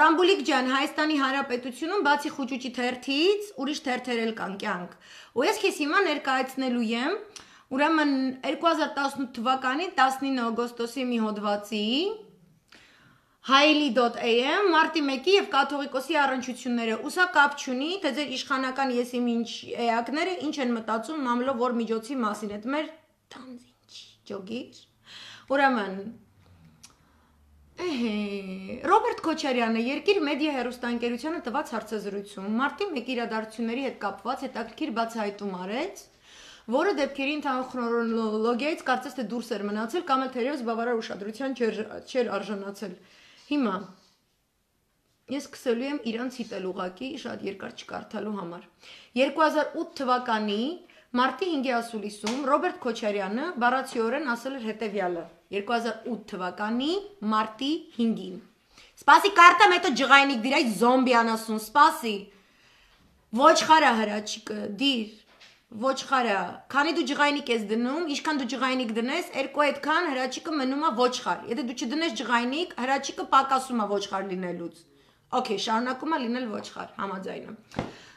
Ռամբուլիկ ջան, Հայաստանի Հանրապետությունում բացի խուճուճի թերթից, ուրիշ թերթեր էլ կան կյանք։ Ու ես քեզ հիմա ներկայացնելու եմ, ուրեմն 2018 թվականի 19 օգոստոսի մի հոդվածի Հայելի.am մարտի 1-ի և կաթողիկոսի առնչությունները, ու սա կապ չունի, թե ձեր իշխանական եսիմ ինչ էակները ինչ են մտածում մամլո որ միջոցի մասին, այդ մեր տանձինչ ջոգիր, ուրեմն, Ռոբերտ Քոչարյանը երկիր մեդիա հեռուստաընկերությանը տված հարցազրույցում, մարտի 1 իրադարձությունների հետ կապված հետաքրքիր բացահայտում արեց, որը դեպքերի ընդհանուր քրոնոլոգիայից կարծես թե դուրս էր մնացել կամ էլ թերևս բավարար ուշադրության չէր արժանացել։ Հիմա ես սկսելու եմ իրանց հիտել ուղակի շատ երկար չկարդալու համար։ 2008 թվականի մարտի 5-ի ասուլիսում Ռոբերտ Քոչարյանը բառացիորեն ասել էր հետևյալը 2008 թվականի մարտի 5-ին։ Սպասի կարտամ հետո ջղայնիկ դիր այդ զոմբի անասուն, սպասի։ Ոչխարա հրաչիկը, դիր, ոչխարա, քանի դու ջղայնիկ ես դնում, ինչքան դու ջղայնիկ դնես, երկու այդքան հրաչիկը մնում է ոչխար։ Եթե դու չդնես ջղայնիկ, հրաչիկը պակասում է ոչխար լինելուց։ Okay, շարունակում է լինել ոչխար, համաձայն եմ։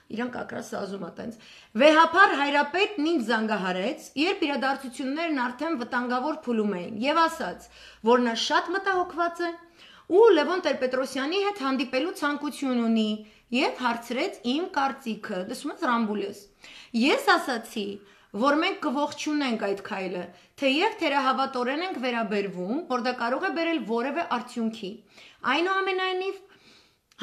Իրանք ակրաս սազում է տենց։ Վեհապար հայրապետն ինձ զանգահարեց, երբ իրադարձություններն արդեն վտանգավոր փուլում էին, եւ ասաց, որ նա շատ մտահոգված է ու Լևոն Տեր-Պետրոսյանի հետ հանդիպելու ցանկություն ունի եւ հարցրեց իմ կարծիքը։ Լսում ես Ռամբուլես։ Ես ասացի, որ մենք կողջունենք այդ քայլը, թեև թերահավատորեն ենք վերաբերվում, որ դա կարող է բերել որևէ արդյունքի։ Այնուամենայնիվ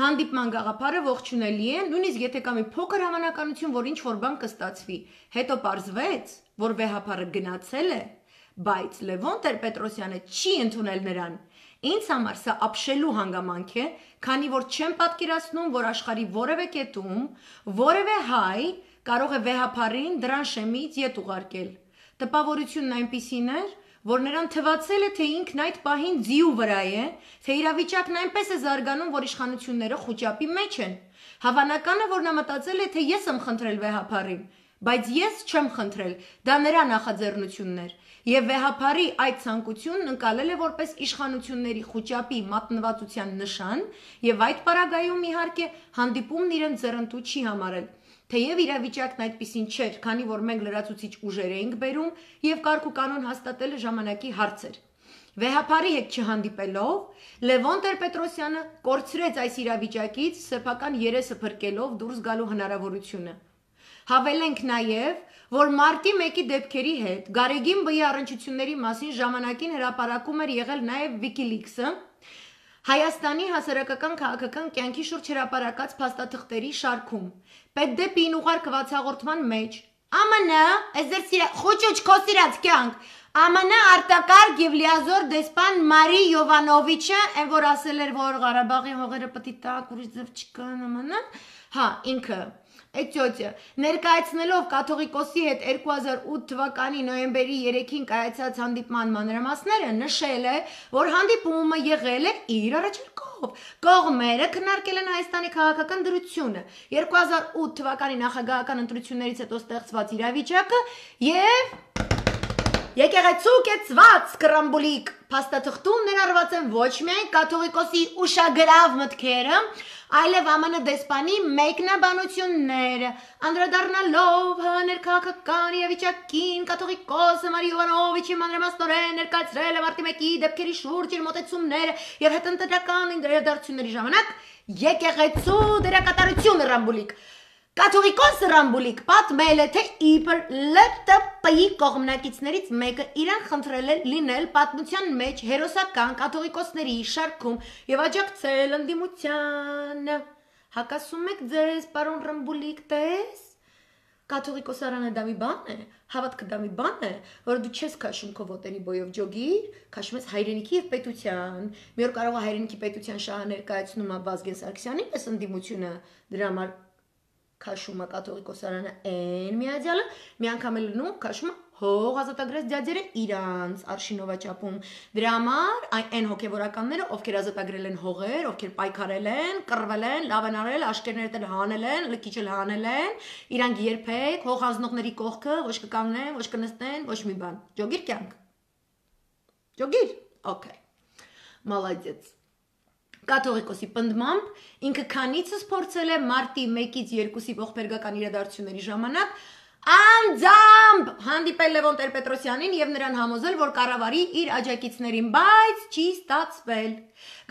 հանդիպման գաղափարը ողջունելի է, նույնիսկ եթե կա մի փոքր հավանականություն, որ ինչ որ բան կստացվի։ Հետո պարզվեց, որ վեհապարը գնացել է, Բայց Լևոն Տեր-Պետրոսյանը չի ընդունել նրան։ Ինձ համար սա ապշելու հանգամանք է, քանի որ չեմ պատկերացնում, որ աշխարհի որևէ կետում որևէ հայ կարող է վեհափառին դրան շեմից ետ ուղարկել։ Տպավորությունն այնպիսին էր, որ նրան թվացել է, թե ինքն այդ պահին ձիու վրա է, թե իրավիճակն այնպես է զարգանում, որ իշխանությունները խուճապի մեջ են։ Հավանական է, որ նա մտածել է, թե ես եմ խնդրել վեհափառին, բայց ես չեմ խնդրել, դա նրա նախաձեռնությունն էր, եւ վեհափառի այդ ցանկությունն ընկալել է որպես իշխանությունների խուճապի մատնվածության նշան, եւ այդ պարագայում իհարկե հանդիպումն իրեն ձեռնտու չի համարել։ Թեև իրավիճակն այդպիսին չէր, քանի որ մենք լրացուցիչ ուժեր էինք բերում եւ կարգ ու կանոն հաստատելը ժամանակի հարց էր։ Վեհափառի հետ չհանդիպելով, Լևոն Տեր-Պետրոսյանը կորցրեց այս իրավիճակից սեփական երեսը փրկելով դուրս գալու հնարավորությունը։ Հավելենք նաև, որ մարտի 1-ի դեպքերի հետ Գարեգին Բ-ի առնչությունների մասին ժամանակին հրապարակում էր եղել նաև Wikileaks-ը, Հայաստանի հասարակական քաղաքական կյանքի շուրջ հրապարակած փաստաթղթերի շարքում։ Պետդեպին ուղարկված հաղորդման մեջ ԱՄՆ խոճուճ քոսիրած կյանք ԱՄՆ արտակարգ եւ լիազոր դեսպան Մարի Յովանովիչը, այն որ ասել էր, որ Ղարաբաղի հողերը պետք է տակ, ուրիշ ձև չկան ԱՄՆ, ինքը Էթիոպիա ներկայացնելով կաթողիկոսի հետ 2008 թվականի նոյեմբերի 3-ին կայացած հանդիպման մանրամասները նշել է, որ հանդիպումը եղել է իր առաջարկով։ Կողմերը քննարկել են Հայաստանի քաղաքական դրությունը, 2008 թվականի նախագահական ընտրություններից հետո ստեղծված իրավիճակը եւ եկեղեցու կեցված կրամբուլիկ փաստաթղթում ներառված են ոչ միայն կաթողիկոսի ուշագրավ մտքերը, այլև ԱՄՆ դեսպանի մեկնաբանությունները, անդրադառնալով ներքաղաքական իրավիճակին, կաթողիկոսը Մարի Յովանովիչի մանրամասնորեն ներկայացրել է մարտի 1-ի դեպքերի շուրջ իր մոտեցումները եւ հետընտրական իրադարձությունների ժամանակ եկեղեցու դերակատարությունը ռամբուլիկ Կաթողիկոսը Ռամբուլիկ պատմել է, թե իբր ԼՏՊ-ի կողմնակիցներից մեկը իրան խնդրել է լինել պատմության մեջ հերոսական կաթողիկոսների շարքում եւ աջակցել ընդդիմությանը։ Հակասում եք ձեզ, պարոն Ռամբուլիկ, տես։ Կաթողիկոսարանը դա մի բան է, հավատքը դա մի բան է, որ դու չես քաշում քո ոտերի բոյով ջոգիր, քաշում ես հայրենիքի եւ պետության։ Մի օր կարող է հայրենիքի պետության շահը ներկայացնում Վազգեն Սարգսյանի պես ընդդիմությունը դրա համար քաշում է կաթողիկոսարանը այն միաձյալը, մի անգամ էլ նու քաշում հող ազատագրած դյաձերը իրանց արշինովաճապում։ Դրա համար այն հոգևորականները, ովքեր ազատագրել են հողեր, ովքեր պայքարել են, կռվել են, լավ են արել, աշկերներդ էլ հանել են, լքիչ էլ հանել են, իրանք երբեք հող ազնողների կողքը ոչ կկանգնեն, ոչ կնստեն, ոչ մի բան։ Ջոգիր կյանք։ Ջոգիր։ Okay։ Մալադեց։ Կաթողիկոսի պնդմամբ ինքը քանիցս փորձել է մարտի 1-ից 2-ի ողբերգական իրադարձությունների ժամանակ անձամբ հանդիպել Լևոն Տեր-Պետրոսյանին եւ նրան համոզել, որ կառավարի իր աջակիցներին, բայց չի ստացվել։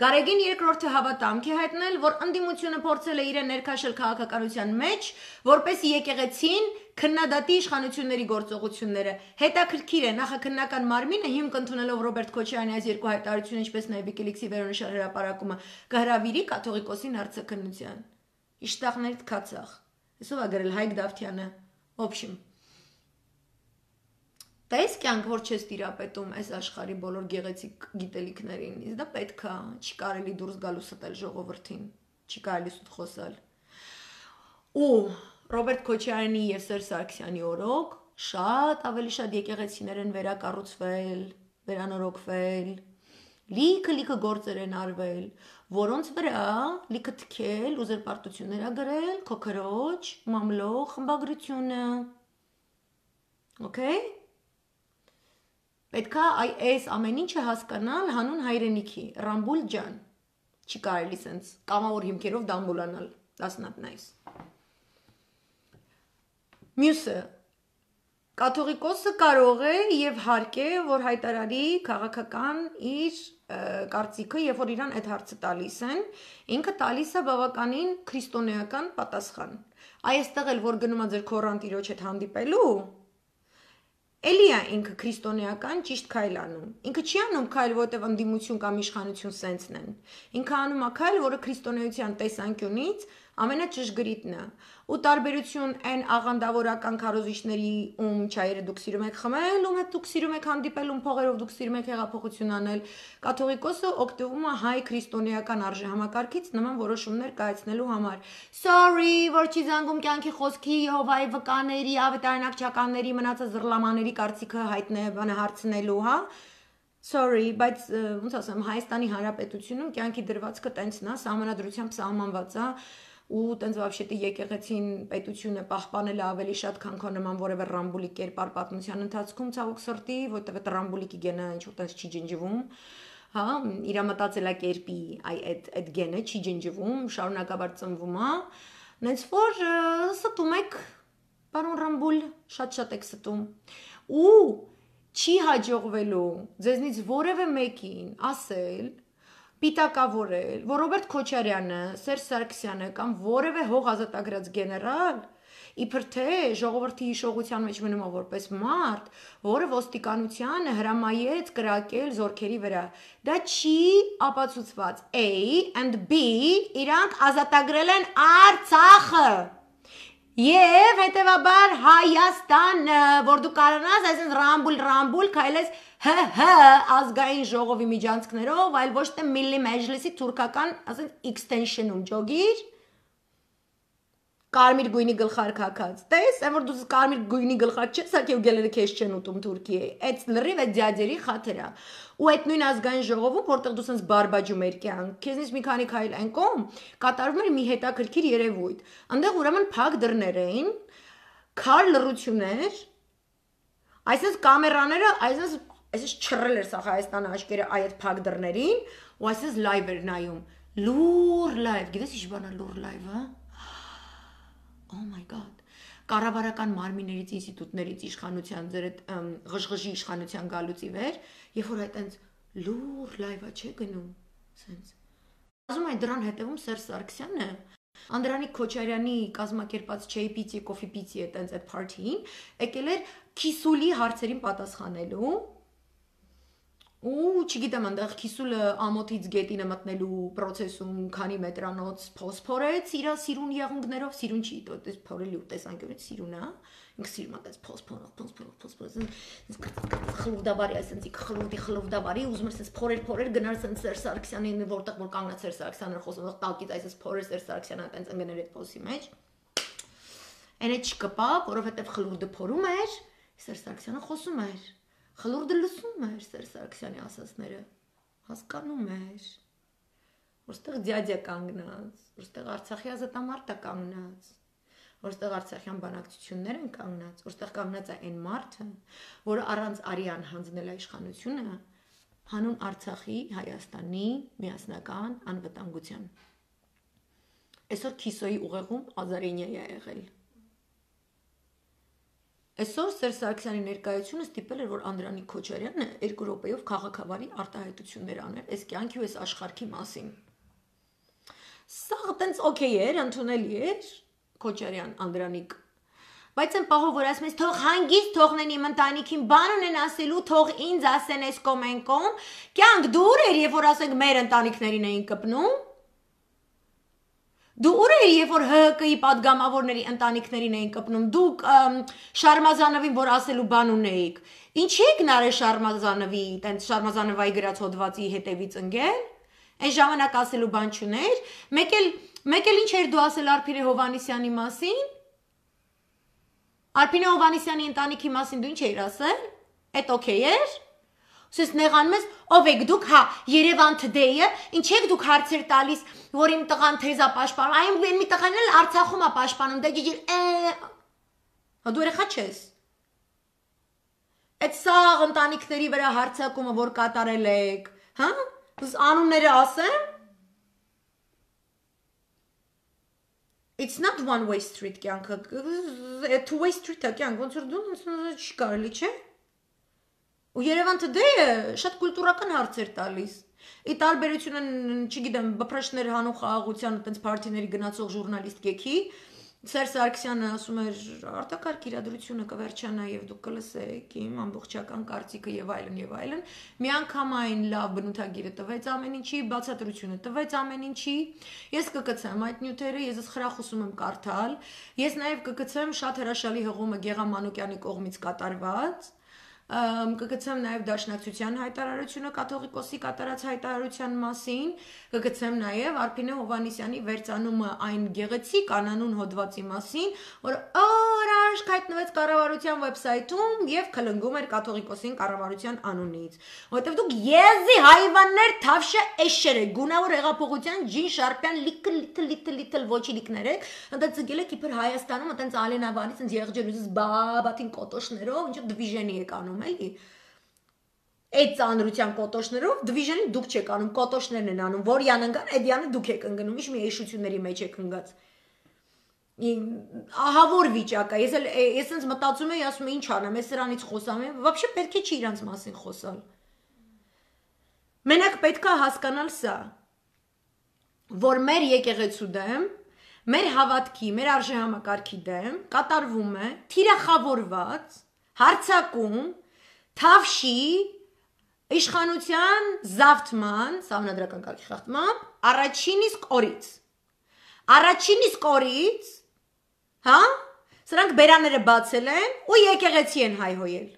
Գարեգին երկրորդը հավատամք է հայտնել, որ ընդդիմությունը փորձել է իրեն ներքաշել քաղաքականության մեջ, որպես եկեղեցին քննադատի իշխանությունների գործողությունները։ Հետաքրքիր է, նախաքննական մարմինը հիմք ընդունելով Ռոբերտ Քոչարյանի այս երկու հայտարարությունը, ինչպես նաև Wikileaks-ի վերոնշյալ հրապարակումը, կհրավիրի կաթողիկոսին հարցաքննության։ Իշտաղներից քացախ։ Այսով է գրել Հայկ Դավթյանը։ Ոբշիմ, տես կյանք, որ չես տիրապետում այս աշխարհի բոլոր գեղեցիկ գիտելիքներին, իսկ դա պետք է, չի կարելի դուրս գալու ստել ժողովրդին, չի կարելի սուտ խոսալ։ Ու Ռոբերտ Քոչարյանի եւ Սերժ Սարգսյանի օրոք շատ ավելի շատ եկեղեցիներ են վերակառուցվել, վերանորոգվել, լիքը գործեր են արվել, որոնց վրա լիքը թքել ու զրպարտություններ ա գրել քո քրոջ մամլո խմբագրությունը։ Okay։ Պետքա այս ամեն ինչը հասկանալ հանուն հայրենիքի, Ռամբուլ ջան, չի կարելի սենց կամավոր հիմքերով դամբուլանալ, that's not nice։ Մյուսը, կաթողիկոսը կարող է եւ հարկ է, որ հայտարարի քաղաքական իր կարծիքը, երբ որ իրան այդ հարցը տալիս են, ինքը տալիս է բավականին քրիստոնեական պատասխան։ Այստեղ էլ որ գնում է ձեր քոռան տիրոջ հետ հանդիպելու, էլի է ինքը քրիստոնեական ճիշտ քայլ անում։ Ինքը չի անում քայլ, որտեղ ընդդիմություն կամ իշխանություն սենցն են։ Ինքը անում է քայլ, որը քրիստոնեության տեսանկյունից ամենաճշգրիտն է։ Ու տարբերություն այն աղանդավորական քարոզիչների չայերը դուք սիրում եք խմել, ում հետ դուք սիրում եք հանդիպել, ում փողերով դուք սիրում եք հեղափոխություն անել, կաթողիկոսը օգտվում է հայ քրիստոնեական արժեհամակարգից նման որոշումներ կայացնելու համար։ Sorry, որ չի զանգում կյանքի խոսքի Եհովայի վկաների, ավետարանակչականների, մնացած զռլամաների կարծիքը հարցնելու, հա։ Sorry, բայց ոնց ասեմ, Հայաստանի Հանրապետությունում կյանքի դրվածքը տենցն է, սահմանադրությամբ սահմանված է, ու տենց вообще-թե եկեղեցին պետությունը պահպանել է ավելի շատ, քան քո նման որևէ ռամբուլիկ կերպար պատմության ընթացքում ցավոք սրտի, որտեղ այդ ռամբուլիկի գենը ինչ-որ տենց չի ջնջվում, հա, իր մտածելակերպի այդ գենը չի ջնջվում, շարունակաբար ծնվում է, նենց որ ստում եք, պարոն Ռամբուլ, շատ եք ստում, ու չի հաջողվելու ձեզնից որևէ մեկին ասել, պիտակավորել, որ Ռոբերտ Քոչարյանը, Սերժ Սարգսյանը կամ որևէ հող ազատագրած գեներալ իբր թե ժողովրդի հիշողության մեջ մնում է որպես մարդ, որը ոստիկանությանը հրամայեց կրակել զորքերի վրա։ Դա չի ապացուցված։ A and B իրանք ազատագրել են Արցախը։ Եվ հետևաբար Հայաստանը, որ դու կարողանաս այսպես ռամբուլ քայլես ազգային ժողովի միջանցքներով, այլ ոչ թե Միլլի Մեջլիսի թուրքական, ասենք extension-ում ջոգիր, կարմիր գույնի գլխարկ հագած։ Տես, այն որ դու կարմիր գույնի գլխարկ չես հագի ու գելերը քեզ չեն ուտում Թուրքիայի։ Այդ լրիվ այդ դյադերի խաթերա։ Ու այդ նույն ազգային ժողովում, որտեղ դու սենց բարբաջում էր կյանք, քեզնից մի քանի քայլ այն կողմ կատարվում էր մի հետաքրքիր երևույթ։ Այնտեղ ուրեմն փակ դռներ էին, քար լռություններ, այսպես կամերաները, այսպես չռել էր սա Հայաստանը աչքերը այդ փակ դռներին, ու այսպես լայվ էր նայում։ Լուր լայվ, գիտես ինչ բան է լուր լայվը։ Oh my god։ Կառավարական մարմիններից, ինստիտուտներից իշխանության ձեր այդ ղժղժի իշխանության գալուց ի վեր, երբ որ այտենց լուր լայվա չէ գնում, սենց։ Ասում այն դրան հետևում Սերժ Սարգսյանը, Անդրանիկ Քոչարյանի կազմակերպած չեի պիցի, կոֆի պիցի այտենց այդ party-ին, եկել էր քիսուլի հարցերին պատասխանելու։ Ու չգիտեմ, այնտեղ քիսուլը ամոթից գետինը մտնելու process-ում քանի մետրանոց փոսփորեց իր սիրուն եղունգներով, սիրուն չի, դες փորելի ու տեսանկյունից սիրուն է, ինքը սիրում է դες փոսփորող, խլուվդաբարի, այսինքն խլուվդաբարի, ուզում էր սենց փորեր գնար սենց Սերժ Սարգսյանին, որտեղ որ կանգնած Սերժ Սարգսյանը խոսում, տակից այսպես փորեր Սերժ Սարգսյանը այտենց ընկներ այդ փոսի մեջ։ Այն էլ չկպա, որովհետև խլուրդը փորում էր, Սերժ Սարգսյանը խոսում էր։ Խլուրդը լսում էր Սերժ Սարգսյանի ասածները, հասկանում էր, որտեղ դյադյա կանգնած, որտեղ Արցախի ազատամարտը կանգնած, որտեղ Արցախյան բանակցություններ են կանգնած, որտեղ կանգնած է այն մարդը, որը առանց արյան հանձնել է իշխանությունը, հանուն Արցախի, Հայաստանի միասնական անվտանգության։ Այսօր Քիսոյի ուղեղում Ազարենիա է եղել։ Այսօր Սերժ Սարգսյանի ներկայությունը ստիպել էր, որ Անդրանիկ Քոչարյանը 2 րոպեով քաղաքավարի արտահայտություններ աներ այս կյանքի ու այս աշխարհի մասին։ Սա այտենց օքեյ էր, ընդունելի էր Քոչարյան Անդրանիկ։ Բայց այն պահով, որ ասում ես, թող հանգիստ թողնեն իմ ընտանիքին բան ունեն ասելու, թող ինձ ասեն այս կոմենկոմ, կյանք դուր էր, երբ որ ասենք մեր ընտանիքներին էին կպնում։ Դու ուր էի, երբ որ ՀՀԿ-ի падգամավորների ընտանիքներին էին կպնում, դուք Շարմազանովին, որ ասելու բան ունեիք, ինչի եք նարել Շարմազանովի, տենց Շարմազանովայի գրած հոդվածի հետևից ընկել, այն ժամանակ ասելու բան չուներ, մեկ էլ ինչ էր դու ասել Արփինե Հովհաննիսյանի մասին, Արփինե Հովհաննիսյանի ընտանիքի մասին դու ինչ էիր ասել, այդ օքեյ էր, Սես նեղանում ես, ով եք դուք, հա, Երևան Today-ը, ինչ եք դուք հարցեր տալիս, որ իմ տղան թեզա պաշտպանում, այն մի տղան էլ Արցախում է պաշտպանում, դա ջիջիր, հա դու երեխա չես։ Այդ սաղ ընտանիքների վրա հարձակումը, որ կատարել եք, հա, անունները ասեմ։ It's not one way street կյանքը, two way street է կյանք, ոնց որ դու չի կարելի, չէ։ Ու Երևան Today-ը շատ կուլտուրական հարցեր տալիս։ Ի տարբերություն, չգիտեմ, բփրեշներ հանող խաղաղության այդպես պարտիների գնացող ժուրնալիստ գեքի, Սերժ Սարգսյանը ասում էր արտակարգ իրադրությունը կվերջանա եւ դուք կլսեք իմ ամբողջական կարծիքը եւ այլն եւ այլն միանգամայն լավ բնութագիրը տվեց ամեն ինչի բացատրությունը տվեց ամեն ինչի ես կգցեմ այդ նյութերը ես խրախուսում եմ կարդալ ես նաեւ կգցեմ շատ հրաշալի հղումը Գեգամ Մանուկյանի կողմից կատարված կգցեմ նաև Դաշնակցության հայտարարությունը կաթողիկոսի կատարած հայտարարության մասին, կգցեմ նաև Արփինե Հովհաննիսյանի վերծանումը այն գեղեցիկ անանուն հոդվածի մասին, որ օրաշք հայտնվեց կառավարության վեբսայթում եւ քլնգում էր կաթողիկոսին կառավարության անունից, որովհետեւ դուք եզի հայվաններ թավշե էշերը գունավոր հեղափոխության ջին շարպյան լիթլ ոչիլիկներ եք, ընդ ծգել եք իբր Հայաստանում, այտենց ալենավանից ինձ եղջերուզս բաբաթին կոտոշներով, ինչ դիվիժենի եք անում էլի այդ ծանրության կոտոշներով դիվիժենին դուք չեք անում կոտոշներն են անում որյան ընկան էդյանը դուք եք ընկնում ինչ մի էշությունների մեջ եք ընկած ահավոր վիճակ է ես ինձ մտածում եմ ասում եմ ինչ անեմ ես սրանից խոսամ եմ вообще պետք է չի իրանց մասին խոսալ մենակ պետք է հասկանալ սա որ մեր եկեղեցու դեմ մեր հավատքի մեր արժեհամակարգի դեմ կատարվում է թիրախավորված հարցակում Թավշի իշխանության զավթման, սահմանադրական կարգի խախտմամբ, առաջին իսկ օրից, հա, սրանք բերաները բացել են ու եկեղեցի են հայհոյել։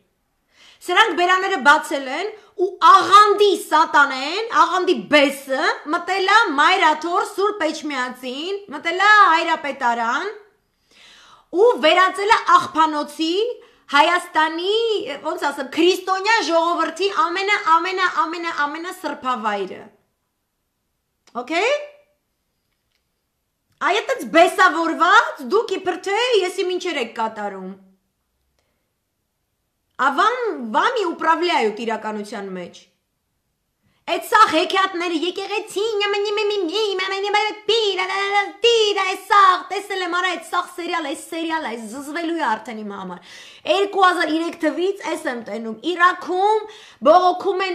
Սրանք բերաները բացել են ու աղանդի սատանեն, աղանդի բեսը մտելա Մայրաթոր Սուրբ Էջմիածին, մտելա Հայրապետարան ու վերածել է աղբանոցի Հայաստանի, ոնց ասեմ, քրիստոնյա ժողովրդի ամենա սրբավայրը։ Okay? Այդտենց բեսավորված դուք իբր թե եսի մինչեր եք կատարում։ А вам и управляют իրականության մեջ։ Այդ սաղ հեքիաթները եկեղեցին, սաղ, տեսել եմ արա, այդ սաղ սերիալ է, զզվելու է արդեն իմ համար։ 2003 թվից ես եմ տենում, Իրաքում բողոքում են,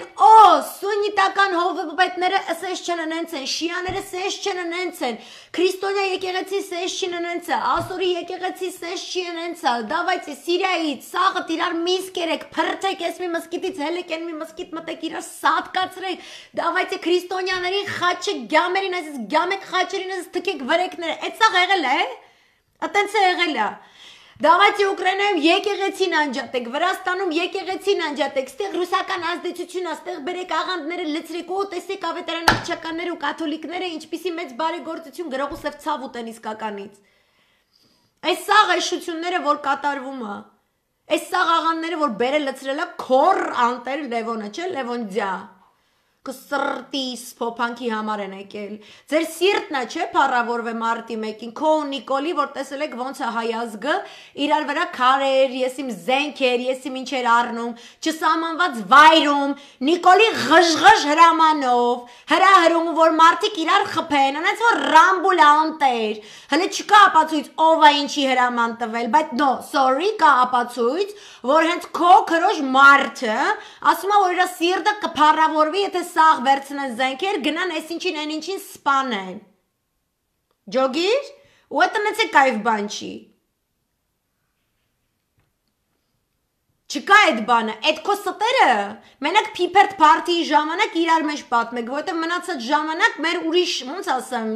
սուննիտական հովպետները սեզ չննենց են, շիաները սեզ չննենց են, քրիստոնյա եկեղեցի սեզ չննենց է, ասորի եկեղեցի սեզ չննենց է, դավայցի Սիրիայից, սաղը իրար միսկ երեք, փրթեք ես մի մսկիտից, հելեք են մի մսկիտ մտեք իրար սատ կացրեք, Давайте քրիստոնյաներին խաչը գամերին այսպես գամեք խաչերին այսպես թքեք վրեկները այդ սա եղել է այտենց է եղել է Давайте Ուկրաինայում եկեղեցին անջատեք Վրաստանում եկեղեցին անջատեք ստեղ ռուսական ազդեցություն աստեղ բերեք աղանդները լցրեք ու տեսեք ավետարան աղջականները ու կաթոլիկները ինչպիսի մեծ բարեգործություն գրողուսև ցավ ուտեն իսկականից Այս սա ղեշությունները որ կատարվում է Այս սա աղանդները որ բերել լցրել է քոր անտել Լևոնը չէ Լևոնձյա Կսրտի սփոփանքի համար են եկել Ձեր սիրտն է չէ փառավորվե մարտի 1-ին քո ու Նիկոլի որ տեսել եք ոնց է հայազգը իրար վրա քարեր ես իմ զենքեր ես իմ ինչեր առնում չսահմանված վայրում Նիկոլի ղժղժ հրամանով հրահրում որ մարդիկ իրար խփեն այնց որ ռամբուլանտ էր հələ չկա ապացույց ով է ինչի հրաման տվել բայց no sorry կա ապացույց որ հենց քո քրոջ մարդը ասում է որ իր սիրտը կփառավորվի եթե Սաղ վերցնեն զենքեր, գնան այս ինչին են ինչին սպանեն։ Ջոգիր, ու это մեծ է կայվ բան չի։ Չկա այդ բանը, այդ քո ստերը, մենակ Փիփերթ փարթիի ժամանակ իրար մեջ պատմեք, որովհետև մնացած ժամանակ մեր ուրիշ, ոնց ասեմ,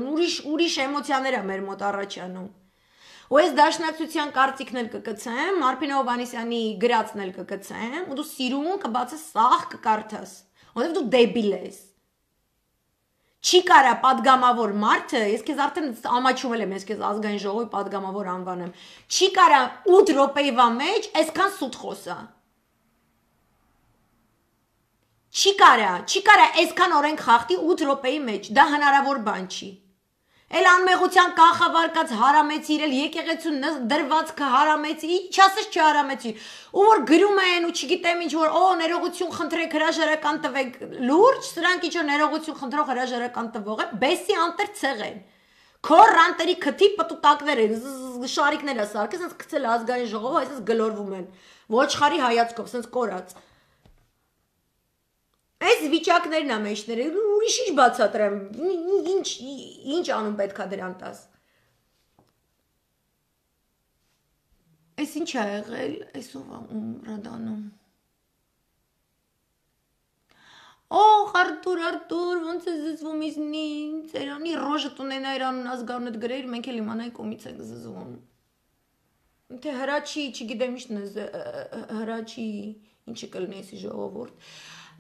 ուրիշ էմոցիաներ է մեր մոտ առաջանում։ Ու ես Դաշնակցության կարծիքն էլ կգցեմ, Արփինե Հովհաննիսյանի գրածն էլ կգցեմ, ու դու սիրուն կբացես սաղ կկարդաս։ Որտեվ դու դեբիլ ես։ Չի կարա падգամավոր մարդը, ես քեզ արդեն ամաչուվել եմ, ես քեզ ազգային ժողովի падգամավոր անվանեմ։ Չի կարա 8 րոպեվա մեջ այսքան սուտ խոսա։ Չի կարա այսքան օրենք խախտի 8 րոպեի մեջ, դա հնարավոր բան չի։ Էլ անմեղության կախավարկած հարամեցիր, էլ եկեղեցու դրված կհարամեցի, ինչ ասես չհարամեցի, ու որ գրում են ու չգիտեմ ինչ որ ներողություն խնդրեք հրաժարական տվեք լուրջ, սրանք ինչ որ ներողություն խնդրող հրաժարական տվող է, բեսի անտեր ցեղ են։ Քոր անտերի քթի պտուտակներ են, շարիկներ է սարքես, ասես գցել ազգային ժողովը, այսպես գլորվում են։ Ոչխարի հայացքով, ասես կորած։ Այս վիճակներն է մեջները, ուրիշ ինչ բացատրեմ, ինչ անում պետքա դրան տաս։ Այս ինչ է եղել, այսով Ռադանում։ Արտուր, ոնց է զզվում իզնին, ծերանի ռոժդ ունենա իրանն ազգանդ գրեիր, մենք էլ իմանայինք ումից ենք զզվում։ Թե հրաչի, չգիտեմ իշն է, հրաչի, ինչը կլնի էսի ժողովորդ։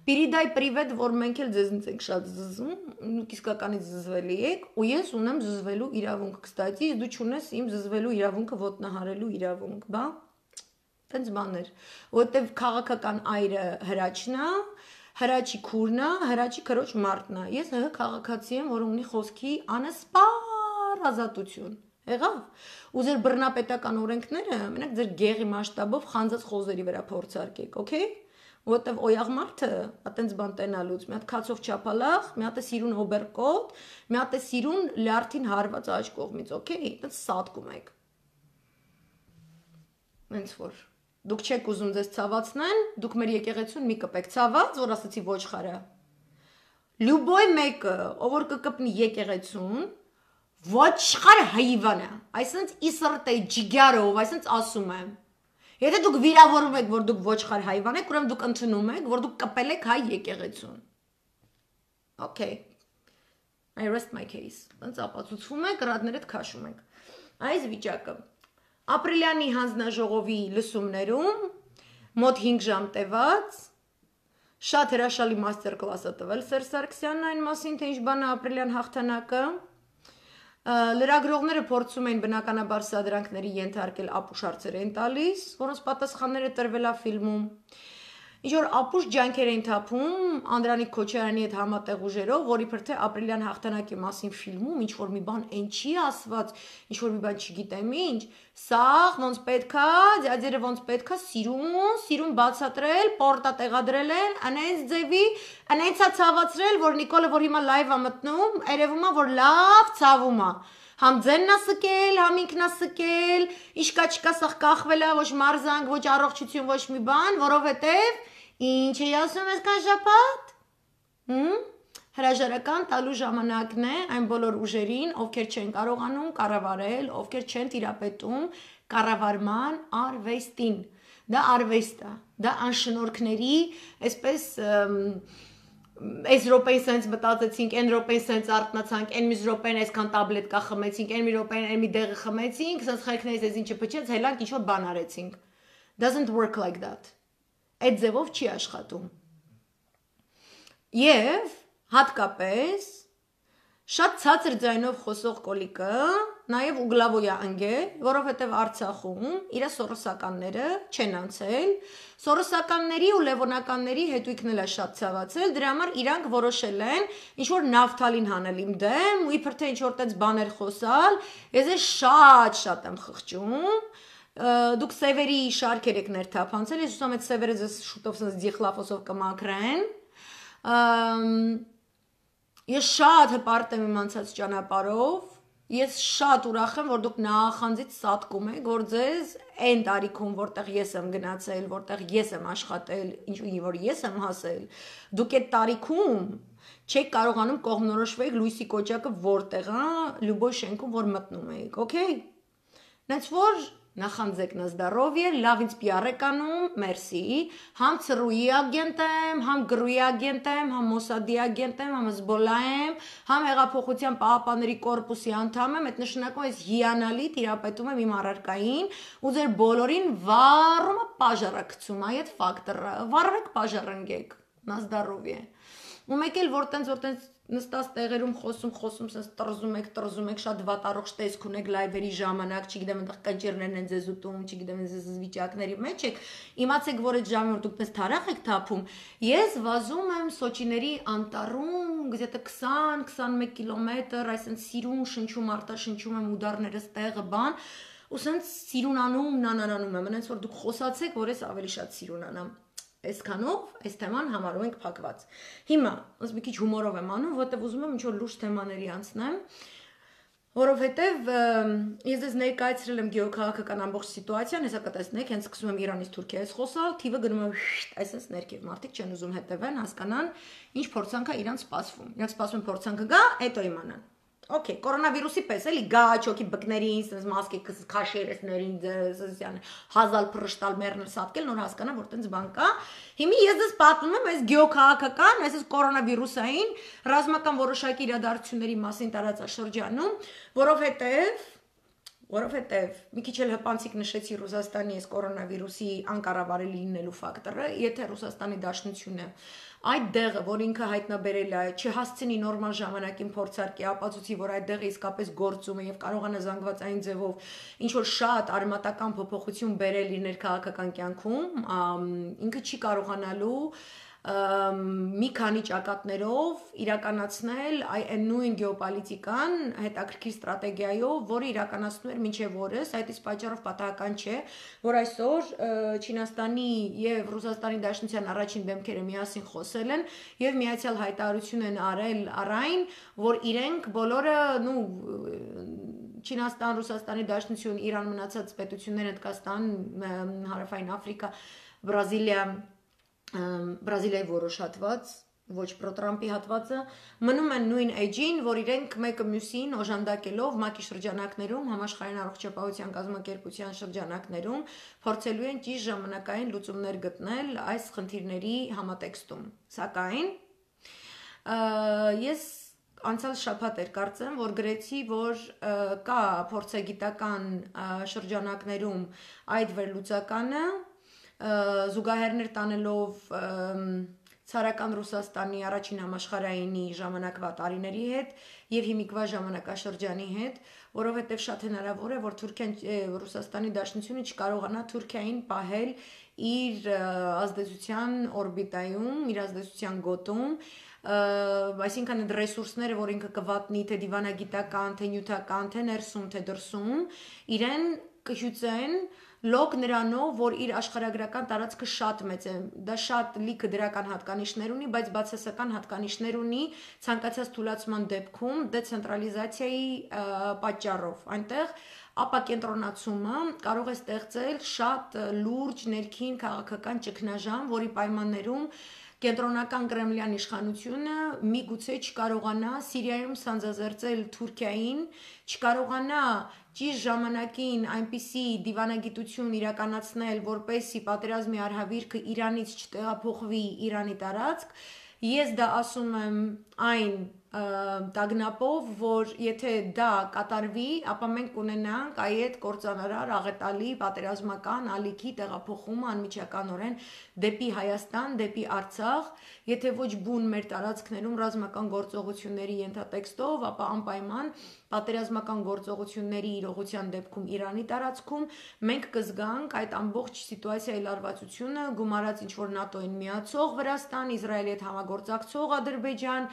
Պիրիդայ պրիվետ, որ մենք էլ ձեզնից ենք շատ զզվում, դուք իսկականից զզվելի եք, ու ես ունեմ զզվելու իրավունք, կստացի, դու չունես իմ զզվելու իրավունքը ոտնահարելու իրավունք, բա։ Տենց բաներ, որտեվ քաղաքական այրը հրաչն է, հրաչի քուրն է, հրաչի քրոջ մարդն է։ Ես ՀՀ քաղաքացի եմ, որ ունի խոսքի անսպար ազատություն։ Եղավ։ Ու ձեր բռնապետական օրենքները, մենակ ձեր գեղի մասշտաբով խանձած խոզերի վրա փորձարկեք, օքեյ։ Որտեվ օյաղ մարդը, այտենց բան տենալուց, մի հատ քացով չափալախ, մի հատ է սիրուն օբերկոտ, մի հատ է սիրուն լյարդին հարված աջ կողմից, օքեյ, այտենց սատկում եք։ Հենց որ դուք չեք ուզում ձեզ ցավացնեն, դուք մեր եկեղեցուն մի կպեք ցաված, որ ասացի ոչխարը։ Լյուբոյ մեկը, ով որ կկպնի եկեղեցուն, ոչխար հայվան է, այսինքն իսրտե ջիգարով, այսինքն ասում եմ։ Եթե դուք վիրավորում եք, որ դուք ոչխար հայվան եք, ուրեմն դուք ընդունում եք, որ դուք կպել եք հայ եկեղեցուն։ Okay. I rest my case։ Ոնց ապացուցվում է, կրատներդ քաշում եք։ Այս վիճակը Ապրիլյանի հանձնաժողովի լսումներում մոտ 5 ժամ տևած շատ հրաշալի մաստեր կլաս է տվել Սերժ Սարգսյանն այն մասին, թե ինչ բան է ապրիլյան հաղթանակը։ Լրագրողները փորձում էին բնականաբար սադրանքների ենթարկել ապուշ հարցեր են տալիս, որոնց պատասխանները տրվել է ֆիլմում։ Ինչ որ ապուշ ջանքեր էին թափում Անդրանիկ Քոչարյանի հետ համատեղ ուժերով, որի փրթե ապրիլյան հաղթանակի մասին ֆիլմում ինչ որ մի բան այն չի ասված, ինչ որ մի բան չգիտեմ ինչ, սաղ ոնց պետքա, ձյաձերը ոնց պետքա, սիրուն բացատրել, պորտա տեղադրել են, անենց ձևի, անենցա ցավացրել, որ Նիկոլը որ հիմա լայվ է մտնում, երևում է որ լավ ցավում է։ Համ ձենն է սկել, համ ինքն է սկել, իշկա չկա սաղ կախվել է, ոչ մարզանք, ոչ առողջություն, ոչ մի բան, որովհետև ինչ է ասում այսքան շաբաթ։ Հրաժարական տալու ժամանակն է այն բոլոր ուժերին, ովքեր չեն կարողանում կառավարել, ովքեր չեն տիրապետում կառավարման արվեստին։ Դա արվեստ է, դա անշնորհքների, այսպես այս րոպեին սենց մտածեցինք, այն րոպեին սենց արթնացանք, այն մի րոպեին այսքան տաբլետկա խմեցինք, այն մի րոպեին այն մի դեղը խմեցինք, սենց խայքներից այս ինչը փչեց, հելանք ինչ որ բան արեցինք։ Doesn't work like that։ Այդ ձևով չի աշխատում։ Եվ հատկապես շատ ցածր ձայնով խոսող կոլիկը նաև ուգլավոյա ընկեր, որովհետև Արցախում իր սորոսականները չեն անցել, սորոսականների ու լևոնականների հետույքն էլ է շատ ցավացել, դրա համար իրանք որոշել են ինչ որ նավթալին հանել իմ դեմ, ու իբր թե ինչ որ տենց բաներ խոսալ, ես շատ եմ խղճում։ Դուք սևերի շարքեր եք ներթափանցել, ես ուսում եմ այդ սևերը ձեզ շուտով սենց դիխլաֆոսով կմաքրեն։ Ես շատ հպարտ եմ իմ անցած ճանապարհով, ես շատ ուրախ եմ, որ դուք նախանձից սատկում եք, որ ձեզ այն տարիքում, որտեղ ես եմ գնացել, որտեղ ես եմ աշխատել, ինչու որ ես եմ հասել, դուք այդ տարիքում չեք կարողանում կողմնորոշվել լույսի կոճակը որտեղ է, լյուբոյ շենքում, որ մտնում եք, օքեյ։ Նենց որ նախանձեք на здоровье, լավ ինձ PR եք անում, մերսի, համ ՑՌՈՒ-ի ագենտ եմ, համ ԳՌՈՒ-ի ագենտ եմ, համ Մոսադի ագենտ եմ, համ Հզբոլա եմ, համ Հեղափոխության պահապանների կորպուսի անդամ եմ, այդ նշանակում ես հիանալի տիրապետում եմ իմ առարկային, ու ձեր բոլորին վառում է պաժարակցում, այդ ֆակտորը, վառեք պաժարընկեք, на здоровье։ Ու մեկ էլ որ տենց նստած տեղերում խոսում, սենց տրզում եք, շատ վատառողջ տեսք ունեք լայվերի ժամանակ, չգիտեմ, այնտեղ կնճիռներն են ձեզ ուտում, չգիտեմ, ձեզ վիճակների մեջ եք, իմացեք, որ այդ ժամին որ դուք տես թարախ եք թափում, ես վազում եմ Սոչիների անտառում, где-то 20-21 կիլոմետր, այսինքն սիրուն շնչում, արտաշնչում եմ ուդարներս տեղը բան, ու սենց սիրունանում, նանանանում եմ, այնց որ դուք խոսացեք, որ ես ավելի շատ սիրունանամ։ Այսքանով այս թեման համարում ենք փակված։ Հիմա ոնց մի քիչ հումորով եմ անում, որտեվ ուզում եմ ինչ-որ լուրջ թեմաների անցնեմ, որովհետև ես ձեզ ներկայացրել եմ գեոքաղաքական ամբողջ սիտուացիան, հեսա կտեսնեք, հենց սկսում եմ Իրանից Թուրքիայից խոսալ, թիվը գնում է այսպես ներքև, մարդիկ չեն ուզում հետևեն, հասկանան, ինչ փորձանք է իրանց սպասվում։ Իրանց սպասում փորձանքը գա, հետո իմանան։ Okay, կորոնավիրուսի պես էլի գաչ, օքի բկներին, sense մասկի քաշերեսներին, սոսյան հազալ փրշտալ մեռնել սատկել, նոր հասկանա, որ տենց բան կա։ Հիմի ես դες պատմում եմ այս գեոքաղաքական, այսպես կորոնավիրուսային ռազմական որոշակի իրադարձությունների մասին տարածաշրջանում, որովհետև մի քիչ էլ հպանցիկ նշեցի Ռուսաստանի այս կորոնավիրուսի անկառավարելի լինելու ֆակտորը, եթե Ռուսաստանի Դաշնությունը այդ դեղը, որ ինքը հայտնաբերել է, չհասցնի նորմալ ժամանակին փորձարկի, ապացուցի, որ այդ դեղը իսկապես գործում է եւ կարողանա զանգվածային ձևով ինչ որ շատ արմատական փոփոխություն բերել իր ներքաղաքական կյանքում, ինքը չի կարողանալու մի քանի ճակատներով իրականացնել այն նույն գեոպոլիտիկան հետաքրքիր ստրատեգիայով, որը իրականացնում էր մինչև օրս, այդ իսկ պատճառով պատահական չէ, որ այսօր Չինաստանի եւ Ռուսաստանի Դաշնության առաջին դեմքերը միասին խոսել են եւ միացյալ հայտարարություն են արել առայն, որ իրենք բոլորը, Չինաստան, Ռուսաստանի Դաշնություն, Իրան մնացած պետություններ, Հնդկաստան, Հարավային Աֆրիկա, Բրազիլիայի որոշ հատված, ոչ պրոտրամպի հատվածը, մնում են նույն էջին, որ իրենք մեկը մյուսին օժանդակելով ՄԱԿ-ի շրջանակներում, համաշխարհային առողջապահության կազմակերպության շրջանակներում փորձելու են ճիշտ ժամանակային լուծումներ գտնել այս խնդիրների համատեքստում։ Սակայն ես անցյալ շաբաթ էր կարծեմ, որ գրեցի, որ կա փորձագիտական շրջանակներում այդ վերլուծականը զուգահեռներ տանելով ցարական Ռուսաստանի առաջին համաշխարհայինի ժամանակվա տարիների հետ եւ հիմիկվա ժամանակաշրջանի հետ, որովհետեւ շատ հնարավոր է, որ Ռուսաստանի Դաշնությունը չկարողանա Թուրքիային պահել իր ազդեցության օրբիտայում, իր ազդեցության գոտում, այսինքն այդ ռեսուրսները, որ ինքը կվատնի թե դիվանագիտական, թե նյութական, թե ներսում, թե դրսում, իրեն կհյուծեն լոկ նրանով, որ իր աշխարհագրական տարածքը շատ մեծ է, դա շատ լիքը դրական հատկանիշներ ունի, բայց բացասական հատկանիշներ ունի ցանկացած թուլացման դեպքում դեցենտրալիզացիայի պատճառով։ Այնտեղ ապակենտրոնացումը կարող է ստեղծել շատ լուրջ ներքին քաղաքական ճգնաժամ, որի պայմաններում կենտրոնական կրեմլյան իշխանությունը միգուցե չկարողանա Սիրիայում սանձազերծել Թուրքիային, չկարողանա ճիշտ ժամանակին այնպիսի դիվանագիտություն իրականացնել, որպեսզի պատերազմի արհավիրքը Իրանից չտեղափոխվի Իրանի տարածք, ես դա ասում եմ այն տագնապով, որ եթե դա կատարվի, ապա մենք կունենանք այդ կործանարար, աղետալի, պատերազմական ալիքի տեղափոխումը անմիջականորեն դեպի Հայաստան, դեպի Արցախ, եթե ոչ բուն մեր տարածքներում ռազմական գործողությունների ենթատեքստով, ապա անպայման պատերազմական գործողությունների իրողության դեպքում Իրանի տարածքում մենք կզգանք այդ ամբողջ սիտուացիայի լարվածությունը, գումարած ինչ-որ ՆԱՏՕ-ին միացող Վրաստան, Իսրայելի հետ համագործակցող Ադրբեջան,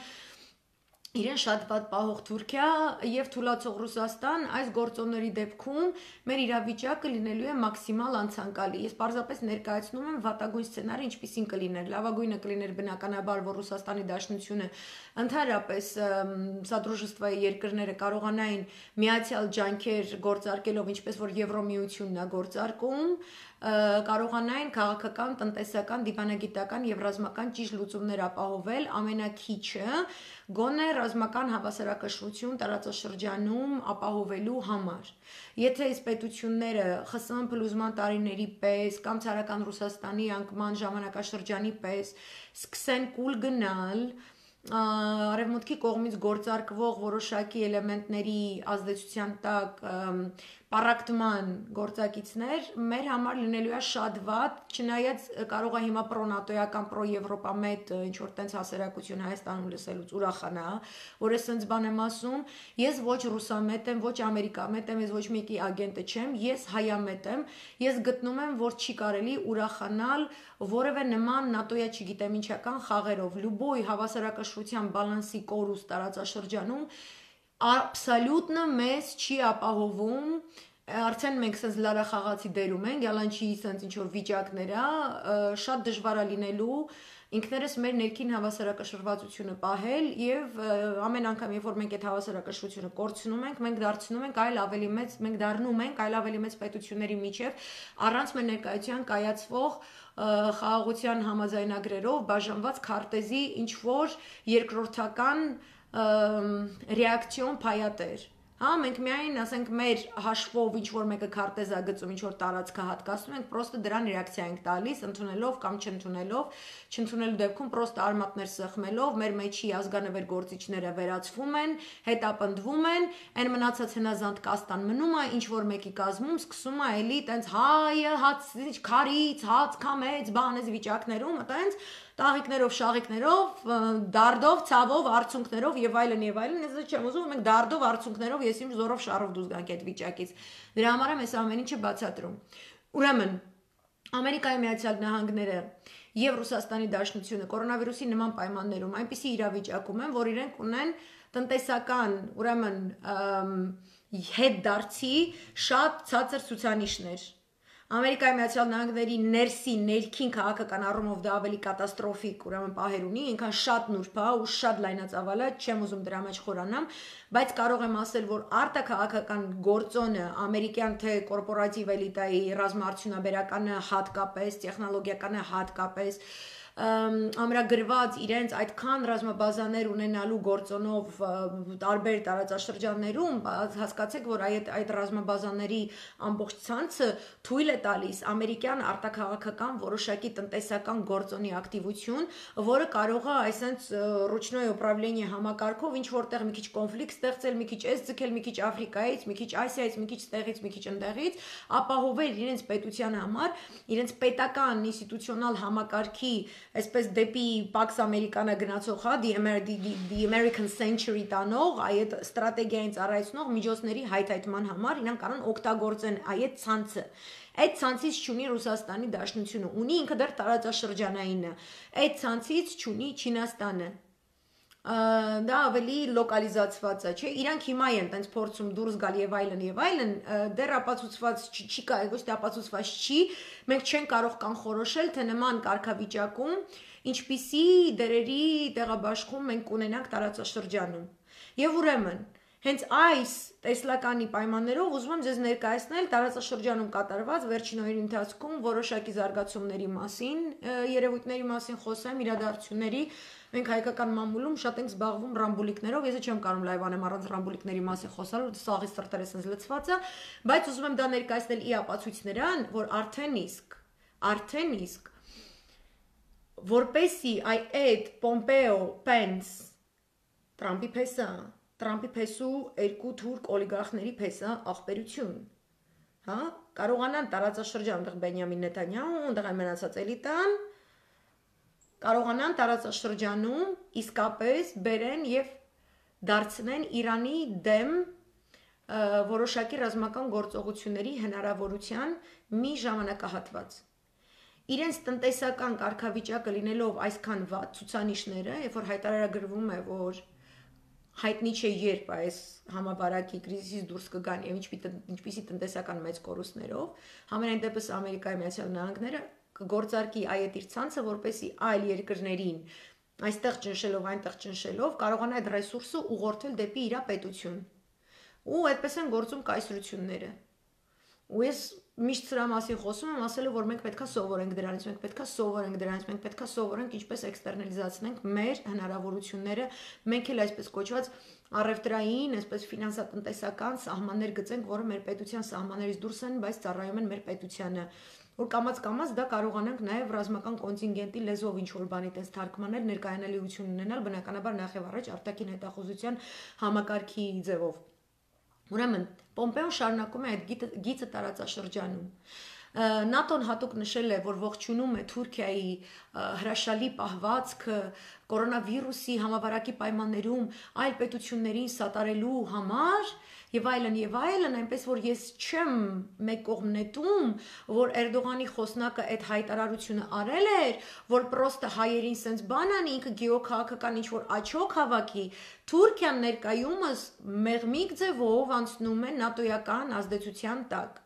իրեն շատ վատ պահող Թուրքիա եւ թուլացող Ռուսաստան, այս գործոնների դեպքում մեր իրավիճակը լինելու է մաքսիմալ անցանկալի։ Ես պարզապես ներկայացնում եմ վատագույն սցենարը, ինչպիսին կլիներ։ Լավագույնը կլիներ բնականաբար, որ Ռուսաստանի Դաշնությունը ընդհանրապես Սադրուժստվայի երկրները կարողանային միացյալ ջանքեր գործարկելով, ինչպես որ Եվրոմիությունն է գործարկում, կարողանային քաղաքական, տնտեսական, դիվանագիտական եւ ռազմական ճիշտ լուծումներ ապահովել ամենակիչը գոնե ռազմական հավասարակշռություն տարածաշրջանում ապահովելու համար։ Եթե այս պետությունները ԽՍՀՄ փլուզման տարիների պես կամ ցարական Ռուսաստանի անկման ժամանակաշրջանի պես սկսեն կուլ գնալ արևմուտքի կողմից գործարկվող որոշակի էլեմենտների ազդեցության տակ պարակտման գործակիցներ մեր համար լինելու է շատ վատ, չնայած կարող է հիմա պրո-նատոյական, պրո-եվրոպամետ ինչ-որ տենց հասարակություն Հայաստանում լսելուց ուրախանա, որ ես սենց բան եմ ասում, ես ոչ ռուսամետ եմ, ոչ ամերիկամետ եմ, ես ոչ մեկի ագենտը չեմ, ես հայամետ եմ, ես գտնում եմ, որ չի կարելի ուրախանալ որևէ նման նատոյա չգիտեմ ինչական խաղերով, լյուբոյ հավասարակշռության բալանսի կորուստ տարածաշրջանում абсолютно մեզ չի ապահովում, արդեն մենք սենց լարախաղացի դերում ենք, յալանչի սենց ինչ-որ վիճակներ է, շատ դժվար է լինելու ինքներս մեր ներքին հավասարակշռվածությունը պահել եւ ամեն անգամ, երբ որ մենք այդ հավասարակշռությունը կորցնում ենք, մենք դառնում ենք այլ ավելի մեծ պետությունների միջև առանց մեր ներկայության կայացվող խաղաղության համաձայնագրերով բաժանված քարտեզի ինչ որ երկրորդական ռեակցիոն փայատեր Հա, մենք միայն, ասենք, մեր հաշվով ինչ-որ մեկը քարտեզ է գծում, ինչ-որ տարածքը հատկացնում, ենք պրոստը դրան ռեակցիա ենք տալիս, ընդունելով կամ չընդունելու դեպքում պրոստը արմատներ սեղմելով, մեր մեջի ազգանվեր գործիչները վերացվում են, հետապնդվում են, այն մնացած հնազանդ կաստան մնում է, ինչ-որ մեկի կազմում սկսում է էլի տենց հայը, քարից, հաց, քամեց, բանես վիճակներում, տենց տաղիքներով, շաղիքներով, դարդով, ցավով, արցունքներով եւ այլն, ես չեմ ուզում, մենք դարդով, արցունքներով, ես իմ զորով շարով դուրս գանք այդ վիճակից։ Դրա համար եմ այս ամեն ինչը բացատրում։ Ուրեմն, Ամերիկայի Միացյալ Նահանգները եւ Ռուսաստանի Դաշնությունը կորոնավիրուսի նման պայմաններում այնպիսի իրավիճակում են, որ իրենք ունեն տնտեսական, ուրեմն, հետդարձի շատ ցածր ցուցանիշներ։ Ամերիկայի Միացյալ Նահանգների ներքին քաղաքական առումով դա ավելի կատաստրոֆիկ, ուրեմն պահեր ունի, ինքան շատ նուրբ է ու շատ լայնածավալ է, չեմ ուզում դրա մեջ խորանամ, բայց կարող եմ ասել, որ արտաքաղաքական գործոնը ամերիկյան թե կորպորատիվ էլիտայի ռազմաարդյունաբերականը հատկապես, տեխնոլոգիականը հատկապես ամրագրված իրենց այդքան ռազմաբազաներ ունենալու գործոնով տարբեր տարածաշրջաններում հասկացեք, որ այդ ռազմաբազաների ամբողջ ցանցը թույլ է տալիս ամերիկյան արտաքաղաքական որոշակի տնտեսական գործոնի ակտիվություն, որը կարող է այսպես ռուչնոյ ուպրավլենիա համակարգով ինչ որտեղ մի քիչ կոնֆլիկտ ստեղծել, մի քիչ էս ձգել, մի քիչ Աֆրիկայից, մի քիչ Ասիայից, մի քիչ ստեղից, մի քիչ ընդեղից, ապահովել իրենց պետության համար, իրենց պետական ինստիտուցիոնալ համակարգի այսպես դեպի Pax Americana գնացող, հա, the American Century տանող, այդ ստրատեգիային ծառայեցնող միջոցների հայթայթման համար իրենք կարող օգտագործեն այդ ցանցը։ Այդ ցանցից չունի Ռուսաստանի Դաշնությունը, ունի ինքը դեռ տարածաշրջանային է։ Այդ ցանցից չունի Չինաստանը։ Դա ավելի լոկալիզացված է, չէ՞։ Իրանք հիմա են տենց փորձում դուրս գալ եւ այլն, դեռ ապացուցված չի կա, ոչ թե ապացուցված չի, մենք չենք կարող կանխորոշել, թե նման կարգավիճակում ինչպիսի դերերի տեղաբաշխում մենք կունենանք տարածաշրջանում։ Եվ ուրեմն, հենց այս տեսլականի պայմաններով ուզում եմ ձեզ ներկայացնել տարածաշրջանում կատարված վերջին օրերի ընթացքում որոշակի զարգացումների մասին, երևույթների մասին խոսեմ, իրադարձությունների Մենք հայկական մամուլում շատ ենք զբաղվում ռամբուլիկներով, ես չեմ կարող լայվ անեմ առանց ռամբուլիկների մասին խոսալ, որ սաղից սրտերը sense լցված է, բայց ուզում եմ դա ներկայացնել ի ապացույց նրան, որ արդեն իսկ որպեսի այդ Պոմպեո, Պենս, Տրամպի փեսու երկու թուրք օլիգարխների փեսա աղբերություն, հա, կարողանան տարածաշրջան, այնտեղ Բենյամին Նեթանյահու, այնտեղ այն մնացած էլիտան կարողանան տարածաշրջանում իսկապես բերեն եւ դարձնեն Իրանի դեմ որոշակի ռազմական գործողությունների հնարավորության մի ժամանակահատված։ Իրենց տնտեսական կարգավիճակը լինելով այսքան վատ ցուցանիշները, երբ որ հայտարարագրվում է, որ հայտնի չէ երբ այս համավարակի կրիզիսից դուրս կգան եւ ինչպիսի տնտեսական մեծ կորուստներով, համենայն դեպս Ամերիկայի Միացյալ Նահանգները կգործարկի այդ իր ցանցը, որպեսի այլ երկրներին այստեղ ճնշելով, այնտեղ ճնշելով կարողանա այդ ռեսուրսը ուղղորդել դեպի իր պետություն։ Ու այդպես են գործում կայսրությունները։ Ու ես միշտ սրա մասին խոսում եմ, ասելով, որ մենք պետքա սովորենք դրանից, մենք պետքա սովորենք ինչպես էքստերնալիզացնենք մեր հնարավորությունները, մենք էլ այսպես կոչված առևտրային, այսպես ֆինանսատնտեսական սահմաններ գծենք, որը մեր պետության սահմաններից դուրս են, բայց ծառայում են մեր պետությանը։ Որ կամաց դա կարողանանք նաև ռազմական կոնտինգենտի լեզվով ինչ-որ բանի տես թարգմանել, ներկայանալիություն ունենալ, բնականաբար նախ եւ առաջ արտաքին հետախուզության համակարգի ձևով։ Ուրեմն, Պոմպեոն շարունակում է այդ գիծը տարածաշրջանում։ ՆԱՏՕ-ն հատուկ նշել է, որ ողջունում է Թուրքիայի հրաշալի պահվածքը կորոնավիրուսի համավարակի պայմաններում այլ պետություններին սատարելու համար եւ այլն, այնպես որ ես չեմ մեկ կողմ նետում, որ Էրդողանի խոսնակը այդ հայտարարությունը արել էր, որ պրոստը հայերին սենց բան անի, ինքը գեոքաղաքական ինչ-որ աչոք հավաքի, Թուրքիան ներկայումս մեղմիկ ձևով անցնում է նատոյական ազդեցության տակ։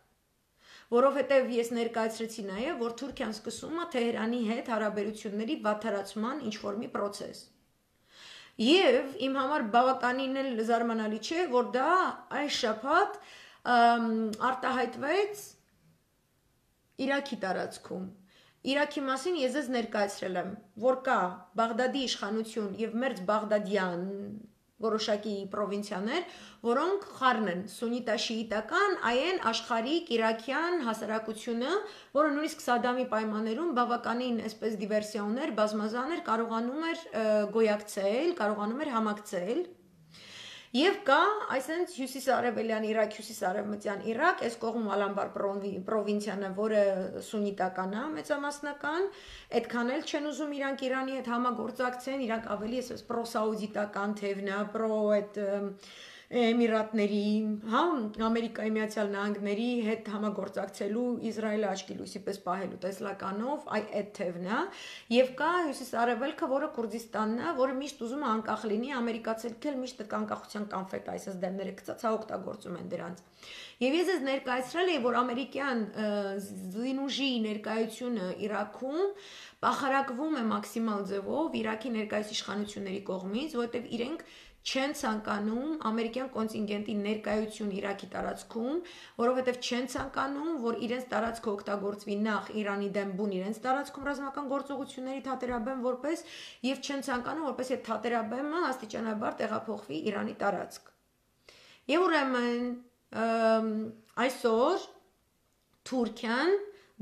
Որովհետև ես ներկայացրեցի նաև, որ Թուրքիան սկսում է Թեհրանի հետ հարաբերությունների վատթարացման ինչ-որ մի պրոցես։ Եվ իմ համար բավականին էլ զարմանալի չէ, որ դա այս շաբաթ արտահայտվեց Իրաքի տարածքում։ Իրաքի մասին ես ձեզ ներկայացրել եմ, որ կա Բաղդադի իշխանություն եւ մերձ Բաղդադյան որոշակի պրովինցիաներ, որոնք խառն են սունիտա-շիիտական, այն աշխարհիկ իրաքյան հասարակությունը, որը նույնիսկ Սադամի պայմաններում բավականին այսպես դիվերսիոներ, բազմազան էր, կարողանում էր գոյակցել, կարողանում էր համակցել։ Եվ կա, այսինքն հյուսիսարևելյան Իրաք, հյուսիսարևմտյան Իրաք, այս կողմում Ալամբար պրովինցիան է, որը սունիտական է, մեծամասնական, այդքան էլ չեն ուզում իրանք Իրանի հետ համագործակցեն, իրանք ավելի այսպես պրոսաուդիտական թևն է, պրո այդ Էմիրատների, հա, Ամերիկայի Միացյալ Նահանգների հետ համագործակցելու Իսրայելը աչքի լույսի պես պահելու տեսլականով, այդ թևն է, եւ կա հյուսիսարևելքը, որը Կուրդիստանն է, որը միշտ ուզում է անկախ լինի, ամերիկացիները էլ միշտ անկախության կոնֆետ այսպես դեմները գծած օգտագործում են դրանց։ Եվ ես ես ներկայացրել եմ, որ ամերիկյան զինուժի ներկայությունը Իրաքում պախարակվում է մաքսիմալ ձևով Իրաքի ներկայիս իշխանությունների կողմից, որովհետեւ իրենք չեն ցանկանում ամերիկյան կոնտինգենտի ներկայություն Իրաքի տարածքում, որովհետև չեն ցանկանում, որ իրենց տարածքը օգտագործվի նախ Իրանի դեմ բուն իրենց տարածքում ռազմական գործողությունների թատերաբեմ որպես եւ չեն ցանկանում, որպես այդ թատերաբեմը աստիճանաբար տեղափոխվի Իրանի տարածք։ Եվ ուրեմն այսօր Թուրքիան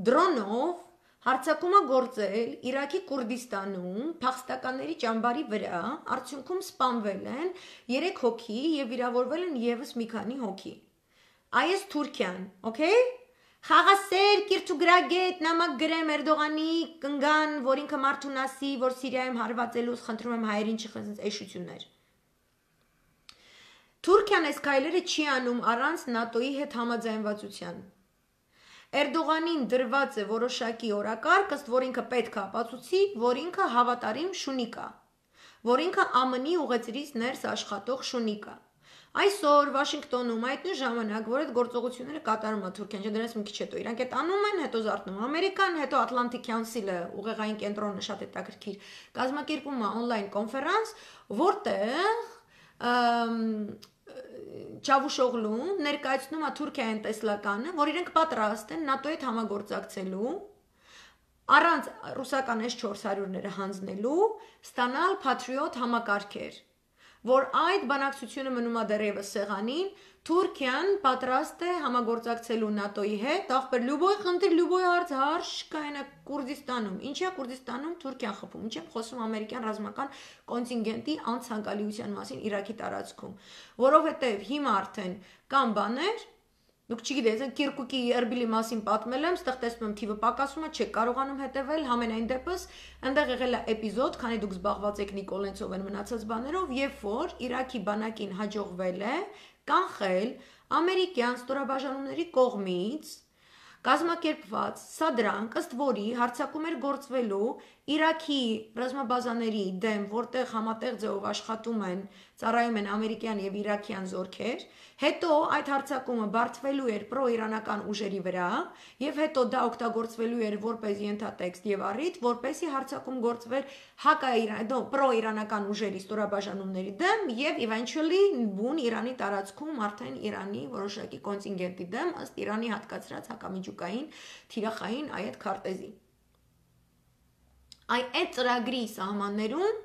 դրոնով հարձակում է գործել Իրաքի Կուրդիստանում փախստականների ճամբարի վրա, արդյունքում սպանվել են 3 հոգի եւ վիրավորվել են եւս մի քանի հոգի։ Այս Թուրքիան, okay? Խաղասեր կիրթուգրագետ նամակ գրեմ Էրդողանի կնգան, որ ինքը մարդուն ասի, որ Սիրիայում հարվածելուց խնդրում եմ հայերին չխնդրեց էշություններ։ Թուրքիան այս քայլերը չի անում առանց ՆԱՏՕ-ի հետ համաձայնվածության։ Էրդողանին դրված է որոշակի օրակարգ, ըստ որ ինքը պետք է ապացուցի, որ ինքը հավատարիմ շունիկ է, որ ինքը ԱՄՆ-ի ուղեծրից ներս աշխատող շունիկ է։ Այսօր Վաշինգտոնում այդ նույն ժամանակ, որ այդ գործողությունները կատարում է Թուրքիան, դրանից մի քիչ հետո իրանք այդ անում են, հետո զարթնում Ամերիկան, հետո Atlantic Council-ը, ուղեղային կենտրոնը շատ հետաքրքիր, կազմակերպում է on-line կոնֆերանս, որտեղ Չավուշօղլուն ներկայացնում է Թուրքիային տեսլականը, որ իրենք պատրաստ են ՆԱՏՕ-ի հետ համագործակցելու, առանց ռուսական S-400-ները հանձնելու, ստանալ Patriot համակարգեր, որ այդ բանակցությունը մնում է դեռևս սեղանին, Թուրքիան պատրաստ է համագործակցելու ՆԱՏՕ-ի հետ, ախպեր լյուբոյ խնդիր, լյուբոյ հարց կայնա Կուրդիստանում, ինչի է Կուրդիստանում Թուրքիան խփում, ինչի եմ խոսում ամերիկյան ռազմական կոնտինգենտի անցանկալիության մասին Իրաքի տարածքում, որովհետև հիմա արդեն կան բաներ, դուք չգիտեք, Կիրկուկի Էրբիլի մասին պատմել եմ, ստեղ տեսնում եմ թիվը պակասում է, չեք կարողանում հետևել, համենայն դեպս, այնտեղ եղել է էպիզոդ, քանի դուք զբաղված եք Նիկոլենցով են մնացած բաներով, երբ որ Իրաքի բանակին հաջողվել է կանխել ամերիկյան ստորաբաժանումների կողմից կազմակերպված սադրանք, ըստ որի հարձակում էր գործվելու Իրաքի ռազմաբազաների դեմ, որտեղ համատեղ ձևով աշխատում են, ծառայում են ամերիկյան եւ իրաքյան զորքեր, հետո այդ հարձակումը բարդվելու էր պրոիրանական ուժերի վրա եւ հետո դա օգտագործվելու էր որպես ենթատեքստ եւ առիթ, որպեսի հարձակում գործվեր պրոիրանական ուժերի ստորաբաժանումների դեմ եւ eventually բուն Իրանի տարածքում արդեն Իրանի որոշակի կոնտինգենտի դեմ ըստ Իրանի հատկացրած հակամիջուկային թիրախային այդ քարտեզի։ Այդ ծրագրի սահմաններում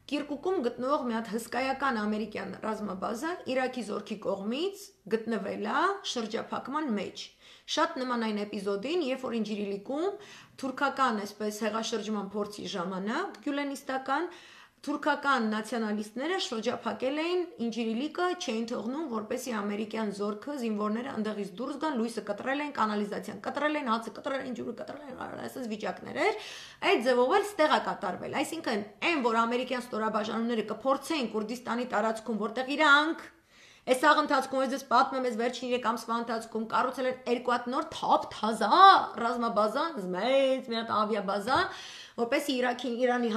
Կիրկուկում գտնվող մի հատ հսկայական ամերիկյան ռազմաբազա Իրաքի զորքի կողմից գտնվել է շրջափակման մեջ։ Շատ նման այն էպիզոդին, երբ որ Ինջիրիլիկում թուրքական այսպես հեղաշրջման փորձի ժամանակ գյուլենիստական թուրքական նացիոնալիստները շրջափակել էին Ինջիրիլիկը, չէին թողնում, որպեսզի ամերիկյան զորքը զինվորները ընդեղից դուրս գան, լույսը կտրել են, կանալիզացիան կտրել են, հացը կտրել են, ջուրը կտրել են, այսպես վիճակներ էր։ Այդ ձևով էլ ստեղ է կատարվել։ Այսինքն, այն որ ամերիկյան ստորաբաժանումները կփորձեին Կուրդիստանի տարածքում, որտեղ իրանք այս աղ ընթացքում ես պատմեմ, ես վերջին 3 ամսվա ընթացքում կառուցել են 2 հատ նոր թափ-թազա ռազմաբազա, մեծ մի հատ ավիաբազա, որպեսզի Իրանի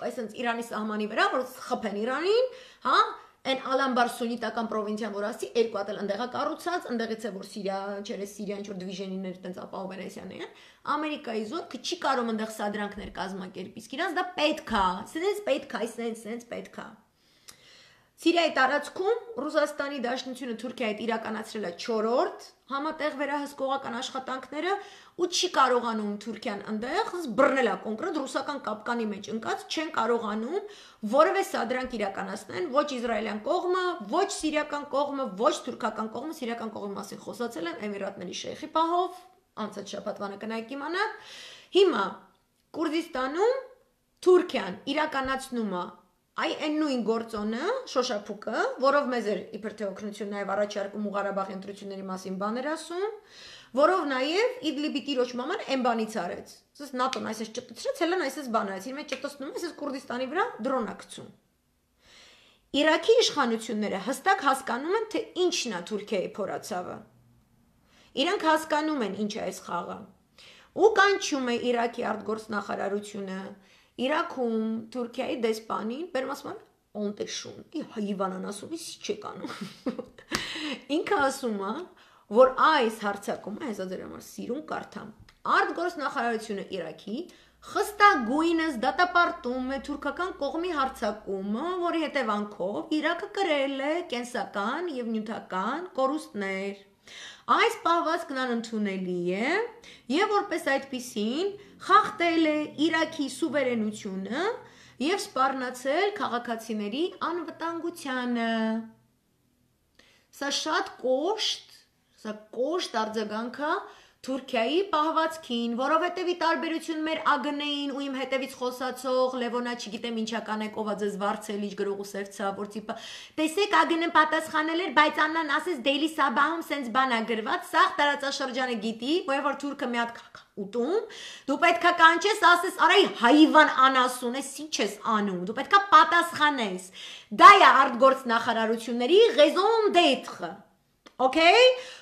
այսինքն Իրանի սահմանի վրա, որ խփեն Իրանին, հա, այն Ալամբար սունիտական պրովինցիան, որ ասի, 2 հատ էլ ընդեղ է կառուցած, ընդեղից է որ Սիրիա ինչ որ դիվիժենիներ տենց ապահովենեսյան են, Ամերիկայի զորքը չի կարող ընդեղ սադրանքներ կազմակերպի, իսկ իրանց դա պետք է, սենց պետք է, սենց պետք է։ Սիրիայի տարածքում Ռուսաստանի Դաշնությունը Թուրքիայի հետ իրականացրել է 4-րդ համատեղ վերահսկողական աշխատանքները ու չի կարողանում Թուրքիան այնտեղ բռնել է կոնկրետ ռուսական կապկանի մեջ ընկած, չեն կարողանում որևէ սադրանք իրականացնել, ոչ իսրայելյան կողմը, ոչ սիրիական կողմը, ոչ թուրքական կողմը, սիրիական կողմի մասին խոսացել են Էմիրատների շեյխի պահով, անցած շաբաթվանը կնայեք իմանաք։ Հիմա Կուրդիստանում Թուրքիան իրականացնում է այն նույն գործոնը, շոշափուկը, որով մեզ էր իբր թե օգնություն նաև առաջարկում ու Ղարաբաղի ընտրությունների մասին բաներ ասում, որով նաև Իդլիբի տիրոջ մաման այն բանից արեց։ Սս ՆԱՏՕ-ն այսպես ճտցրեց, հելն այսպես բան արեց, իր մեջ ճտցնում է, այսպես Կուրդիստանի վրա դրոն է գցում։ Իրաքի իշխանությունները հստակ հասկանում են, թե ինչն է Թուրքիայի փորացավը։ Իրանք հասկանում են ինչ է այս խաղը։ Ու կանչում է Իրաքի արտգործնախարարությունը Իրաքում Թուրքիայի դեսպանին, բերում ասում են, «Օնտեշուն», հիվանան ասում, իսկ չեք անում։ Ինքը ասում է, որ այս հարցակումը, հեսա ձեր համար սիրուն կարդամ, արտգործնախարարությունը Իրաքի խստագույնս դատապարտում է թուրքական կողմի հարցակումը, որի հետևանքով Իրաքը կրել է կենսական եւ նյութական կորուստներ։ Այս պահվածքն անընդունելի է եւ որպես այդպիսին խախտել է Իրաքի սուվերենությունը եւ սպառնացել քաղաքացիների անվտանգությանը։ Սա շատ կոշտ արձագանք է Թուրքիայի պահվածքին, որովհետև ի տարբերություն մեր ԱԳՆ-ին ու իմ հետևից խոսացող Լևոնա չգիտեմ ինչա կանեք ով ձեզ վարձել իջ գրող ու սևցա որ տիպը տեսեք ԱԳՆ-ն պատասխանել էր բայց Աննան ասես Daily Sabah-ում սենց բան է գրված սաղ տարածաշրջանը գիտի որ թուրքը մի հատ ուտում դու պետքա կանչես ասես արայ հայվան անասուն ես ինչ ես անում դու պետքա պատասխանես դա է արտգործնախարարությունների raison d'être Okay,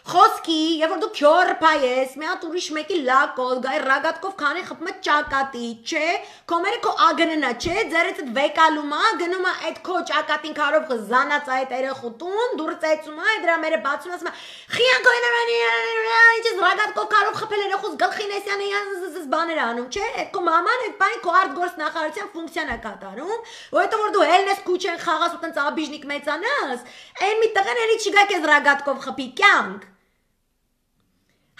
խոսքի, երբ որ դու քյորփա ես, մի հատ ուրիշ մեկի լակոլ, գայ ռագատկով քանի խփում է ճակատի, չէ, կոմերը քո ԱԳՆ-ն է, չէ, ձերից վեկալում է, գնում է այդ քո ճակատին քարով զանած այդ երեխուտուն, դուրս ծեծում է, դրա մերը բացում ասում է, խիան կոյնարանի, ինչես ռագատկով քարով խփել երեխուս գլխին էսյանը բաներ անում, չէ, այդ քո մաման այդ բանի քո արտգործնախարարության ֆունկցիան է կատարում, որովհետև որ դու հելնես քուչեն խաղաս ու տենց աբիժնիկ մեծանաս, այն մի տղեն էլի չգա քեզ ռագատկով խփի կյանք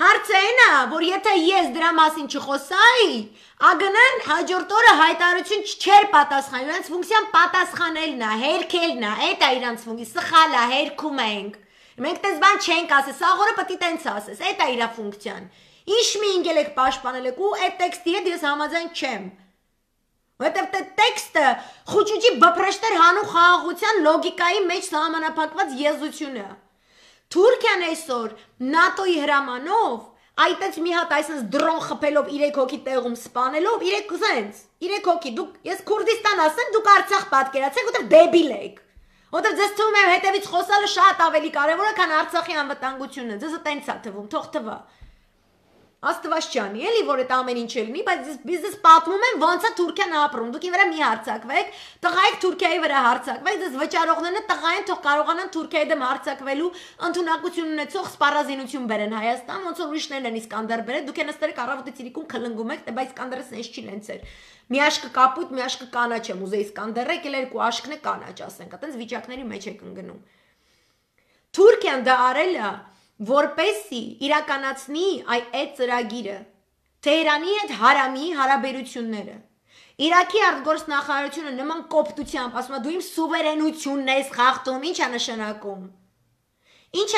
Հարցը այն է, որ եթե ես դրա մասին չխոսայի, ԱԳՆ-ն հաջորդ օրը հայտարարություն չէր պատասխանում, իրանց ֆունկցիան պատասխանելն է, հերքելն է, այդ է իրանց ֆունկցիան, սխալ է, հերքում ենք։ Մենք դες բան չենք ասես, սաղորը պետք է տենց ասես, այդ է իր ֆունկցիան։ Ինչ մի ինգել եք պաշտպանել եք ու այդ տեքստի հետ ես համաձայն չեմ։ Որտեւ այդ տեքստը խոճուճի բփրեշտեր հանու խաղաղության լոգիկայի մեջ սահմանափակված եզություն է։ Թուրքիան այսօր ՆԱՏՕ-ի հրամանով այդպես մի հատ այսպես դրոն խփելով 3 հոգի տեղում սպանելով 3 հոգի դուք ես Քուրդիստան ասեմ դուք Արցախ պատկերացեք որտեղ դեբիլ եք որտեղ ձեզ թվում է հետևից խոսալը շատ ավելի կարևոր է քան Արցախի անվտանգությունը ձեզ տենց է թվում թող թվա Աստված ջանի, էլի որ այդ ամեն ինչ լինի, բայց ես պատմում եմ ոնց է Թուրքիան ապրում։ Դուք ի վրա մի հարցակվեք, տղայք Թուրքիայի վրա հարցակվեք, դες վճարողները տղային թող կարողանան Թուրքիայի դեմ հարցակվելու ընդունակություն ունեցող սպառազինություն բերեն Հայաստան, ոնց որ ուրիշներն են Իսկանդար բերել, դուք են ըստերեք առավոտի ցիրիկում քլնգում եք, բայց Իսկանդարը սենց չի լենցեր։ Մի աշկը կապույտ, մի աշկը կանաչ է, մուզեյ Իսկանդարը, եկել երկու աշկն է կանաչ, ասենք, այտենց վիճակների մեջ եք ընկնում։ Թուրքիան դա արել է որպեսի իրականացնի այդ ծրագիրը Թեհրանի հետ հարամի հարաբերությունները Իրաքի արտգործնախարարությունը նման կոպտությամբ ասում է դու իմ սուվերենությունն ես խախտում ինչ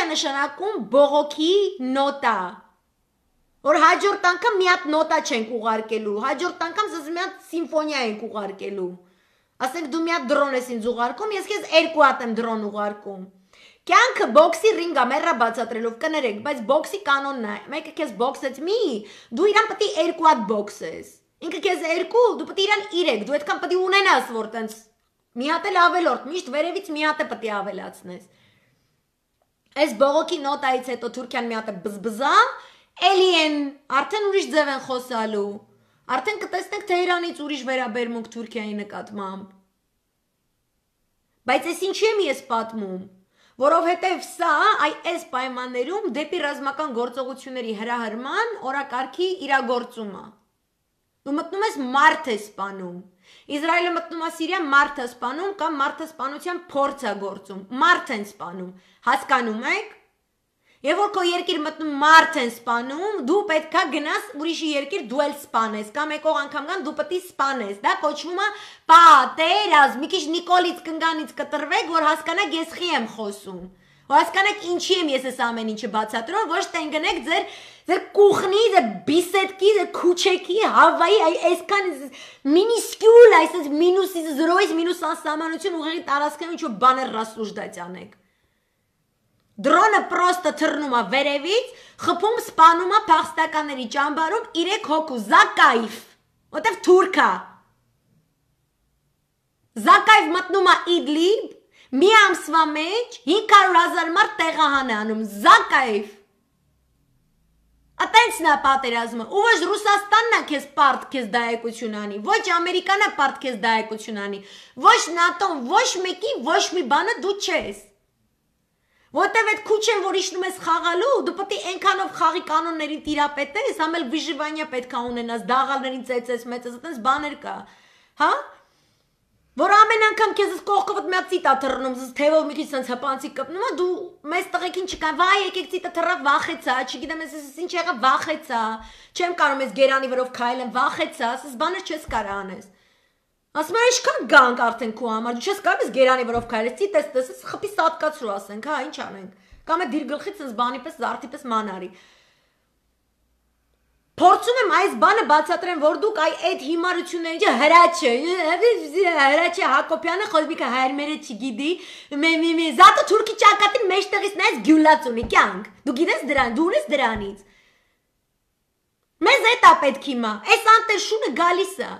է նշանակում բողոքի նոտա որ հաջորդ անգամ մի հատ նոտա չենք ուղարկելու հաջորդ անգամ ասես մի հատ սիմֆոնիա ենք ուղարկելու ասենք դու մի հատ դրոն ես ինձ ուղարկում ես քեզ երկու հատ եմ դրոն ուղարկում Կյանքը բոքսի ռինգ է, մեռա բացատրելով կներեք, բայց բոքսի կանոնն է, մեկը քեզ բոքսեց մի, դու իրան պետք է երկու հատ բոքսես։ Ինքը քեզ երկու, դու պետք է իրան 3, դու այդքան պետք է ունենաս, որ տենց մի հատ էլ ավելորդ, միշտ վերևից մի հատ է պետք է ավելացնես։ Այս բողոքի նոտայից հետո Թուրքիան մի հատ է բզբզա, էլի են, արդեն ուրիշ ձև են խոսալու։ Արդեն կտեսնեք Թեհրանից ուրիշ վերաբերմունք Թուրքիայի նկատմամբ։ Բայց ես ինչի եմ ես պատմում Որովհետև սա այս պայմաններում դեպի ռազմական գործողությունների հրահրման օրակարգի իրագործումը։ Դու մտնում ես մարդ է սպանում։ Իսրայելը մտնում է Սիրիա, մարդը սպանում կամ մարդը սպանության փորձ է գործում։ Մարդ են սպանում։ Հասկանում եք։ Եվ որ քո երկիր մտնում մարդ են սպանում, դու պետքա գնաս ուրիշի երկիր դու էլ սպանես, կամ եկող անգամ կան դու պետք է սպանես, դա կոչվում է պատերազմ։ Մի քիչ Նիկոլից կնգանից կտրվեք, որ հասկանաք ես խի եմ խոսում։ Որ հասկանաք ինչի եմ ես այս ամեն ինչը բացատրում, ոչ թե ընկնեք ձեր կուխնի, ձեր բիսետկի, ձեր քուչեկի, հավայի, այսքան մինիսկյուլ, այսպես մինուսից 0-ից մինուս անսահմանություն ուղեղի տարածքն ինչ որ բաներ ռասուժդած անեք։ Դրոնը պրոստը թռնում է վերևից, խփում սպանում է փախստականների ճամբարում 3 հոգու, Զակայիվ, որտեվ թուրք է։ Զակայիվ մտնում է Իդլիբ, մի ամսվա մեջ 500,000 մարդ տեղահան է անում, Զակայիվ։ Ատենցն է պատերազմը, ու ոչ Ռուսաստանն է քեզ պարտ քեզ դայեկություն անի, ոչ Ամերիկան է պարտ քեզ դայեկություն անի, ոչ ՆԱՏՕ-ն, ոչ մեկի, ոչ մի բանը դու չես։ Որտեվ այդ քուչեն, որ իշնում ես խաղալու, դու պետք է այնքանով խաղի կանոններին տիրապետես, համել վիժիվանյա պետք է ունենաս, դաղալներին ծեծես, մեծես, այդպես բաներ կա, հա? Որ ամեն անգամ քեզ կողքովդ մի հատ ծիտ է թռնում, թևով մի քիչ sense հպանցիկ կպնում, դու մեզ տղեկին չկա, վայ եկեք ծիտը թռավ, վախեցա, չգիտեմ ես ինչ եղավ, վախեցա, չեմ կարող ես գերանի վրով քայլեմ, վախեցա, ասես բաներ չես կարող անես։ Ասում եմ ինչքան գանք արդեն քո համար, դու չես կարող ես գերանի վրով քայլես, ծիտես տեսես, խփի սատկացրու ասենք, հա, ինչ անենք։ Կամ է դիր գլխից sense բանի պես զարդի պես մանարի։ Փորձում եմ այս բանը բացատրեմ, որ դուք այդ հիմարությունները հրաչը Հակոբյանը խոսբիկը հայրմերը չգիտի, զատը թուրքի ճակատին մեջտեղից նայես գյուլած ունի կյանք, դու գիտես դրան, դու ունես դրանից, մեզ էտ է պետք հիմա, այս անտերշունը գալիս է,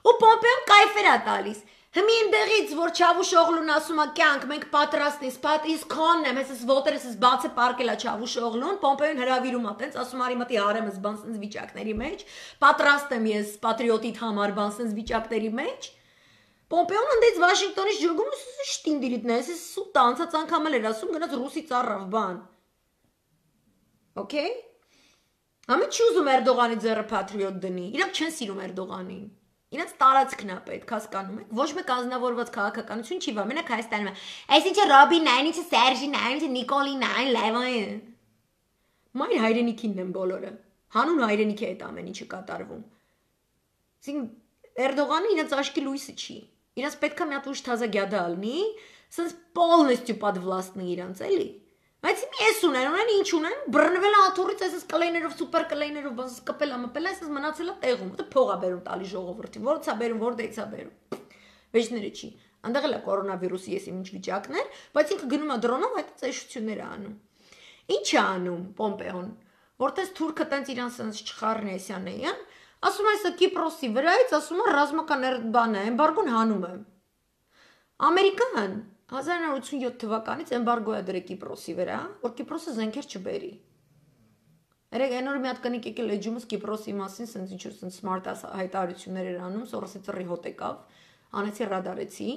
ու Պոմպեոն կայֆեր է տալիս, Հմինդեղից, որ Չավուշ Օղլուն ասում է կյանք, մենք պատրաստ ենք, իսկ քոնն եմ, ես ոտերս ես բացը պարկել է Չավուշ Օղլուն, Պոմպեոն հրավիրում է, տենց ասում արի մտի հարեմս բան սենց վիճակների մեջ, պատրաստ եմ ես պատրիոտիտ համար բան սենց վիճակների մեջ, Պոմպեոն ընդից Վաշինգտոնից ջրգում, շտինդիրիտնա, ես սուտ անցած անգամ էլ էր ասում, գնաց ռուսի ծառավ բան, okay? Ամեն չի ուզում Էրդողանի ձեռը պատրիոտ դնի, իրանք չեն սիրում Էրդողանին Իրենց տարածքն է պետք, հասկանում եք, ոչ մեկ ազնվորված քաղաքականություն չի վա, մենակ Հայաստանում է, այսինչը Ռոբին է, այնինչը Սերժին է, այնինչը Նիկոլին է, այն Լևոն Մայր հայրենիքինն են բոլորը, հանուն հայրենիք է այդ ամեն ինչը կատարվում Էրդողանը իրենց աշկի լույսը չի, իրենց պետք է մի հատ ուշ թազա գյադա ալնի, սենց պոլնեստյու պատվլաստնի իրենց, էլի Բայց ես ունեն ինչ ունեն, բռնվել է աթոռից, այսպես կլեյներով, սուպեր կլեյներով, բաս կպել է, մպել է, այսպես մնացել է տեղում, դա փող է բերում տալի ժողովրդին, որից է բերում, որտեղից է բերում։ Վեճները չի։ Անդեղ էլ է կորոնավիրուսի եսի ինչ վիճակներ, բայց ինքը գնում է դրոնով, այդ ծեշություններ է անում։ Ինչ է անում Պոմպեոն, որտես թուրքը տենց իրան սենց չխառն Էսյանեյան, ասում է սա Կիպրոսի վրայից, ասում է ռազմական բան է, էմբարգոն հանում է։ Ամերիկան 1987 թվականից էմբարգո է դրել Կիպրոսի վրա, որ Կիպրոսը զենքեր չբերի։ Երեք այնօր մի հատ կնիկ եկել էջումս Կիպրոսի մասին, սենց ինչ-որ սենց սմարտ հայտարարություններ էր անում, սորոսի ծռի հոտ եկավ, անեցի ռադարեցի։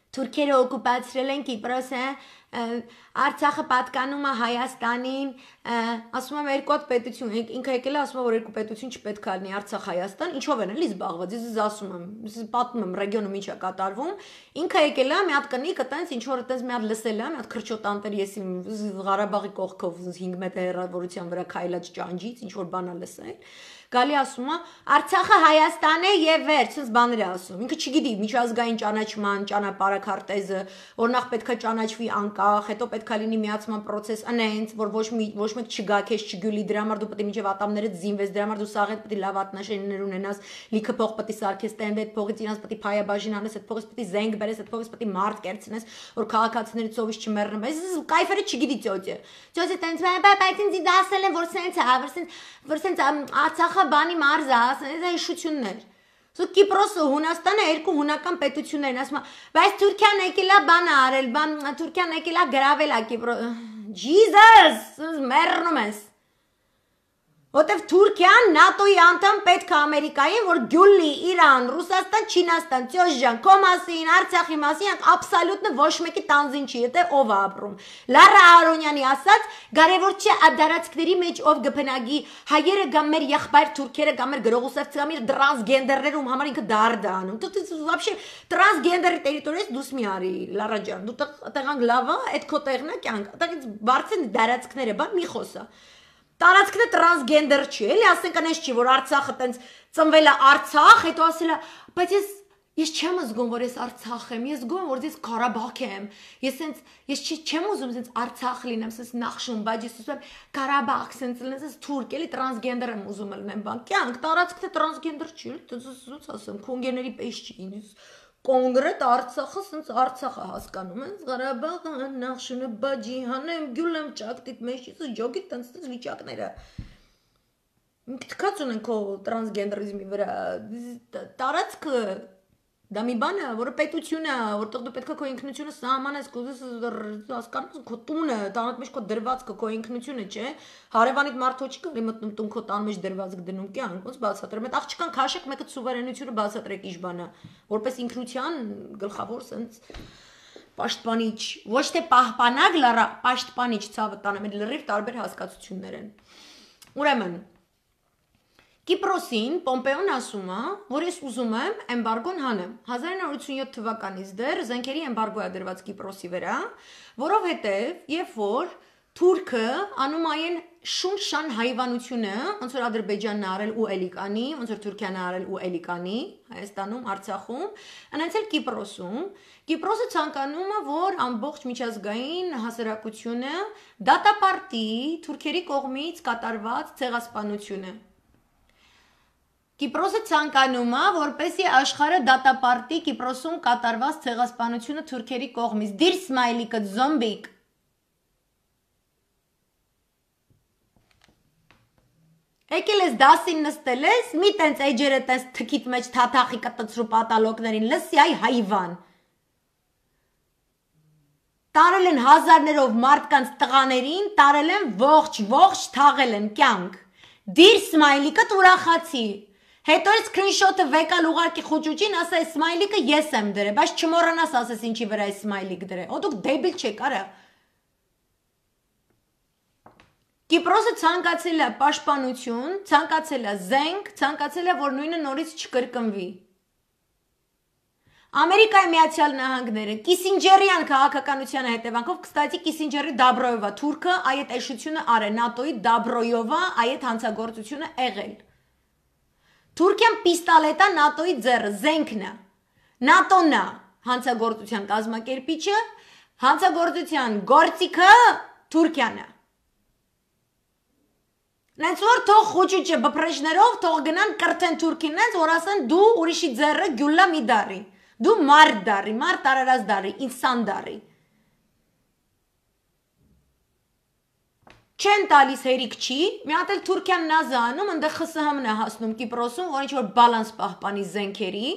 Թուրքերը օկուպացրել են Կիպրոսը, Արցախը պատկանում է Հայաստանին, ասում եմ երկու հատ պետություն, ինքը եկել է ասում է որ երկու պետություն չպետք է լինի Արցախ Հայաստան, ինչով են էլի զբաղված, ես ասում եմ, պատմում եմ ռեգիոնում ինչ է կատարվում, ինքը եկել է մի հատ կնիկը տենց ինչ որ տենց մի հատ լսել է, մի հատ քրչոտանտեր եսի Ղարաբաղի կողքով 5 մետր հեռավորության վրա քայլած ճանջից ինչ որ բան է լսել, գալի ասում է Արցախը Հայաստան է եւ վերջ, sense բաներ է ասում, ինքը չգիտի միջազգային ճանաչման, ճանապարհաքարտեզը, որ նախ պետքա ճանաչվի անկախ, հետո պետքա լինի միացման process անենց, որ ոչ մեկ չգա քեզ չգյուլի դրա համար դու պետք է միջև ատամները զինվես, դրա համար դու սաղետ պետք է լավ ատնաշեններ ունենաս, լիքը փող պետք է սարքես տենդը, այդ փողից իրանց պետք է փայաբաժին անես, այդ փողից պետք է զենք բերես, այդ փողից պետք է մարդ կերցնես, որ քաղաքացիներից ծովից չմեռնեն, բայց կայֆերը չգիտի ծոցը։ Ծոցը տենց բայց ինձ դասել են որ սենց է, որ սենց Արցախը բանի մարզ է, դա հիշություններ։ Սո Կիպրոսը Հունաստանը երկու հունական պետություններ են, ասում է, բայց Թուրքիան եկել է բան արել, Թուրքիան եկել է գրավել է Կիպրոս։ Jesus, մեռնում ես։ Որտեվ Թուրքիան ՆԱՏՕ-ի անդամ պետք է Ամերիկային, որ գյուլի Իրան, Ռուսաստան, Չինաստան, Ծյոժջան, քո մասին, Արցախի մասին, աբսոլյուտը ոչ մեկի տանձին չի, եթե ով է ապրում։ Լարա Արոնյանի ասած, կարևոր չէ ադարածքների մեջ ով գփնագի, հայերը կամ մեր եղբայր թուրքերը կամ մեր գրողուսերձը կամ իր տրանսգենդերներում համար ինքը դարդ է անում։ Դու вообще տրանսգենդերի տերիտորիայից դուրս մի արի, Լարա ջան, դու տեղանք լավ է, այդ քո տեղն է կյանք։ Այդտեղից բարձր դարածքները, բան մի խոսա։ Տարածքն է տրանսգենդեր չի, էլի ասենք անես չի, որ Արցախը տենց ծնվել է Արցախ, հետո ասել է, բայց ես չեմ զգում, որ ես Արցախ եմ, ես զգում եմ, որ ես Ղարաբաղ եմ, ես չեմ ուզում սենց Արցախ լինեմ, սենց Նախշում, բայց ես ուզում եմ Ղարաբաղ, սենց թուրք, էլի տրանսգենդեր եմ ուզում լինեմ, բան, կյանք, տարածքն է տրանսգենդեր չի, ոնց ասեմ, քոնգեների պես չի, կոնկրետ Արցախը սենց Արցախը հասկանում են, Ղարաբաղը, Նախշունը, Բաջիհանը, Գյուլեմ, Ճակտիտ, մեջից ջոգի տենց վիճակները։ Թքած ունեն քո տրանսգենդերիզմի վրա, տարածքը դա մի բան է, որը պետություն է, որտեղ դու պետք է քո ինքնությունը սահմանես, հասկանում քո տունը, տանդ մեջ քո դրվածքը, քո ինքնությունը, չէ։ Հարևանիդ մարդու չի գալի մտնում տուն քո տան մեջ դրվածք դնում կյանք, ոնց բացատրեմ։ Այդ աղջկան քաշեք մեկը սուվերենությունը բացատրեք իշխանը, որպես ինքնության գլխավոր սենց պաշտպանիչ, ոչ թե պահպանակ, լարա, պաշտպանիչ ցավը տանեմ, այդ լրիվ տարբեր հասկացություններ են։ Ուրեմն Կիպրոսին Պոմպեոն ասում է, որ ես ուզում եմ էմբարգոն հանեմ։ 1987 թվականից դեռ զենքերի էմբարգո է դրված Կիպրոսի վրա, որովհետև երբ որ Թուրքը անում այն շունշան հայվանությունը, ոնց որ Ադրբեջանն է արել ու էլի կանի, ոնց որ Թուրքիան է արել ու էլի կանի, Հայաստանում, Արցախում, այնպես էլ Կիպրոսում, Կիպրոսը ցանկանում է, որ ամբողջ միջազգային հասարակությունը դատապարտի թուրքերի կողմից կատարված ցեղասպանությունը։ Կիպրոսը ցանկանում է, որպեսզի աշխարհը դատապարտի Կիպրոսում կատարված ցեղասպանությունը թուրքերի կողմից։ Դիր սմայլիկը զոմբիկ։ Եկել ես դասին նստել ես, մի տենց էջերը տես թքիտ մեջ թաթախի կտցրու պատալոկներին, լսի այ հայվան։ Տարել են հազարներով մարդկանց տղաներին, տարել են ողջ թաղել են կյանք։ Դիր սմայլիկը ուրախացի։ Հետո էլ սկրինշոթը վեկալ ուղարկի խոճուճին, ասա այս սմայլիկը ես եմ դրել, բայց չմոռանաս ասես ինչի վրա այս սմայլիկ դրել։ Ո դուք դեբիլ չեք, արա։ Կիպրոսը ցանկացել է պաշտպանություն, ցանկացել է զենք, ցանկացել է, որ նույնը նորից չկրկնվի։ Ամերիկայի Միացյալ Նահանգները Կիսինջերյան քաղաքականության հետևանքով, կստացի Կիսինջերի Դաբրոյովա թուրքը այդ էշությունը արել, ՆԱՏՕ-ի Դաբրոյովա այդ հանցագործությունը եղել։ Թուրքիան պիստոլետա ՆԱՏՕ-ի ձեռը, զենքն է, ՆԱՏՕ-ն է հանցագործության կազմակերպիչը, հանցագործության գործիքը Թուրքիան է։ Նենց որ թող խոճուճը բպրեժներով թող գնան կրթեն Թուրքին նենց, որ ասեն դու ուրիշի ձեռը գյուլա մի դարի, դու մարդ դարի, մարդ տարարած դարի, ինսան դարի։ Չեն տալիս հերիք չի, մի հատ էլ Թուրքիան նազանում, ընդեղ ԽՍՀՄ-ն է հասնում Կիպրոսում, որ ինչ-որ բալանս պահպանի զենքերի,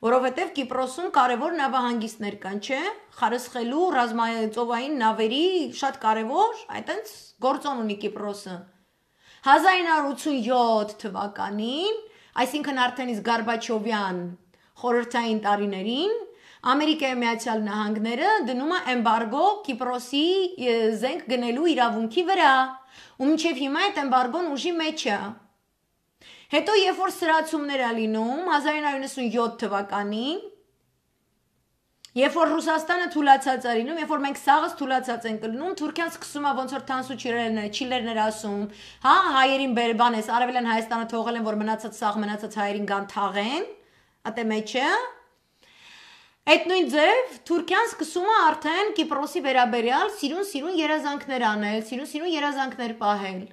որովհետև Կիպրոսում կարևոր նավահանգիստներ կան, չէ, խարսխելու ռազմածովային նավերի շատ կարևոր, այտենց գործոն ունի Կիպրոսը։ 1987 թվականին, այսինքն արդեն իսկ Գորբաչովյան խորհրդային տարիներին, Ամերիկայի Միացյալ Նահանգները դնում է էմբարգո Կիպրոսի զենք գնելու իրավունքի վրա, ու մինչև հիմա այդ էմբարգոն ուժի մեջ է։ Հետո երբ որ սրացումներ է լինում 1997 թվականին, երբ որ Ռուսաստանը թուլացած է լինում, երբ որ մենք սաղս թուլացած ենք լինում, Թուրքիան սկսում է ոնց որ թանսու չիլերներ ասում, հա, հայերին բերբանես, արևելյան Հայաստանը թողել են, որ մնացած սաղ մնացած հայերին գան թաղեն, ատե մեջը։ Այդ նույն ձև Թուրքիան սկսում է արդեն Կիպրոսի վերաբերյալ սիրուն երազանքներ անել, սիրուն երազանքներ պահել։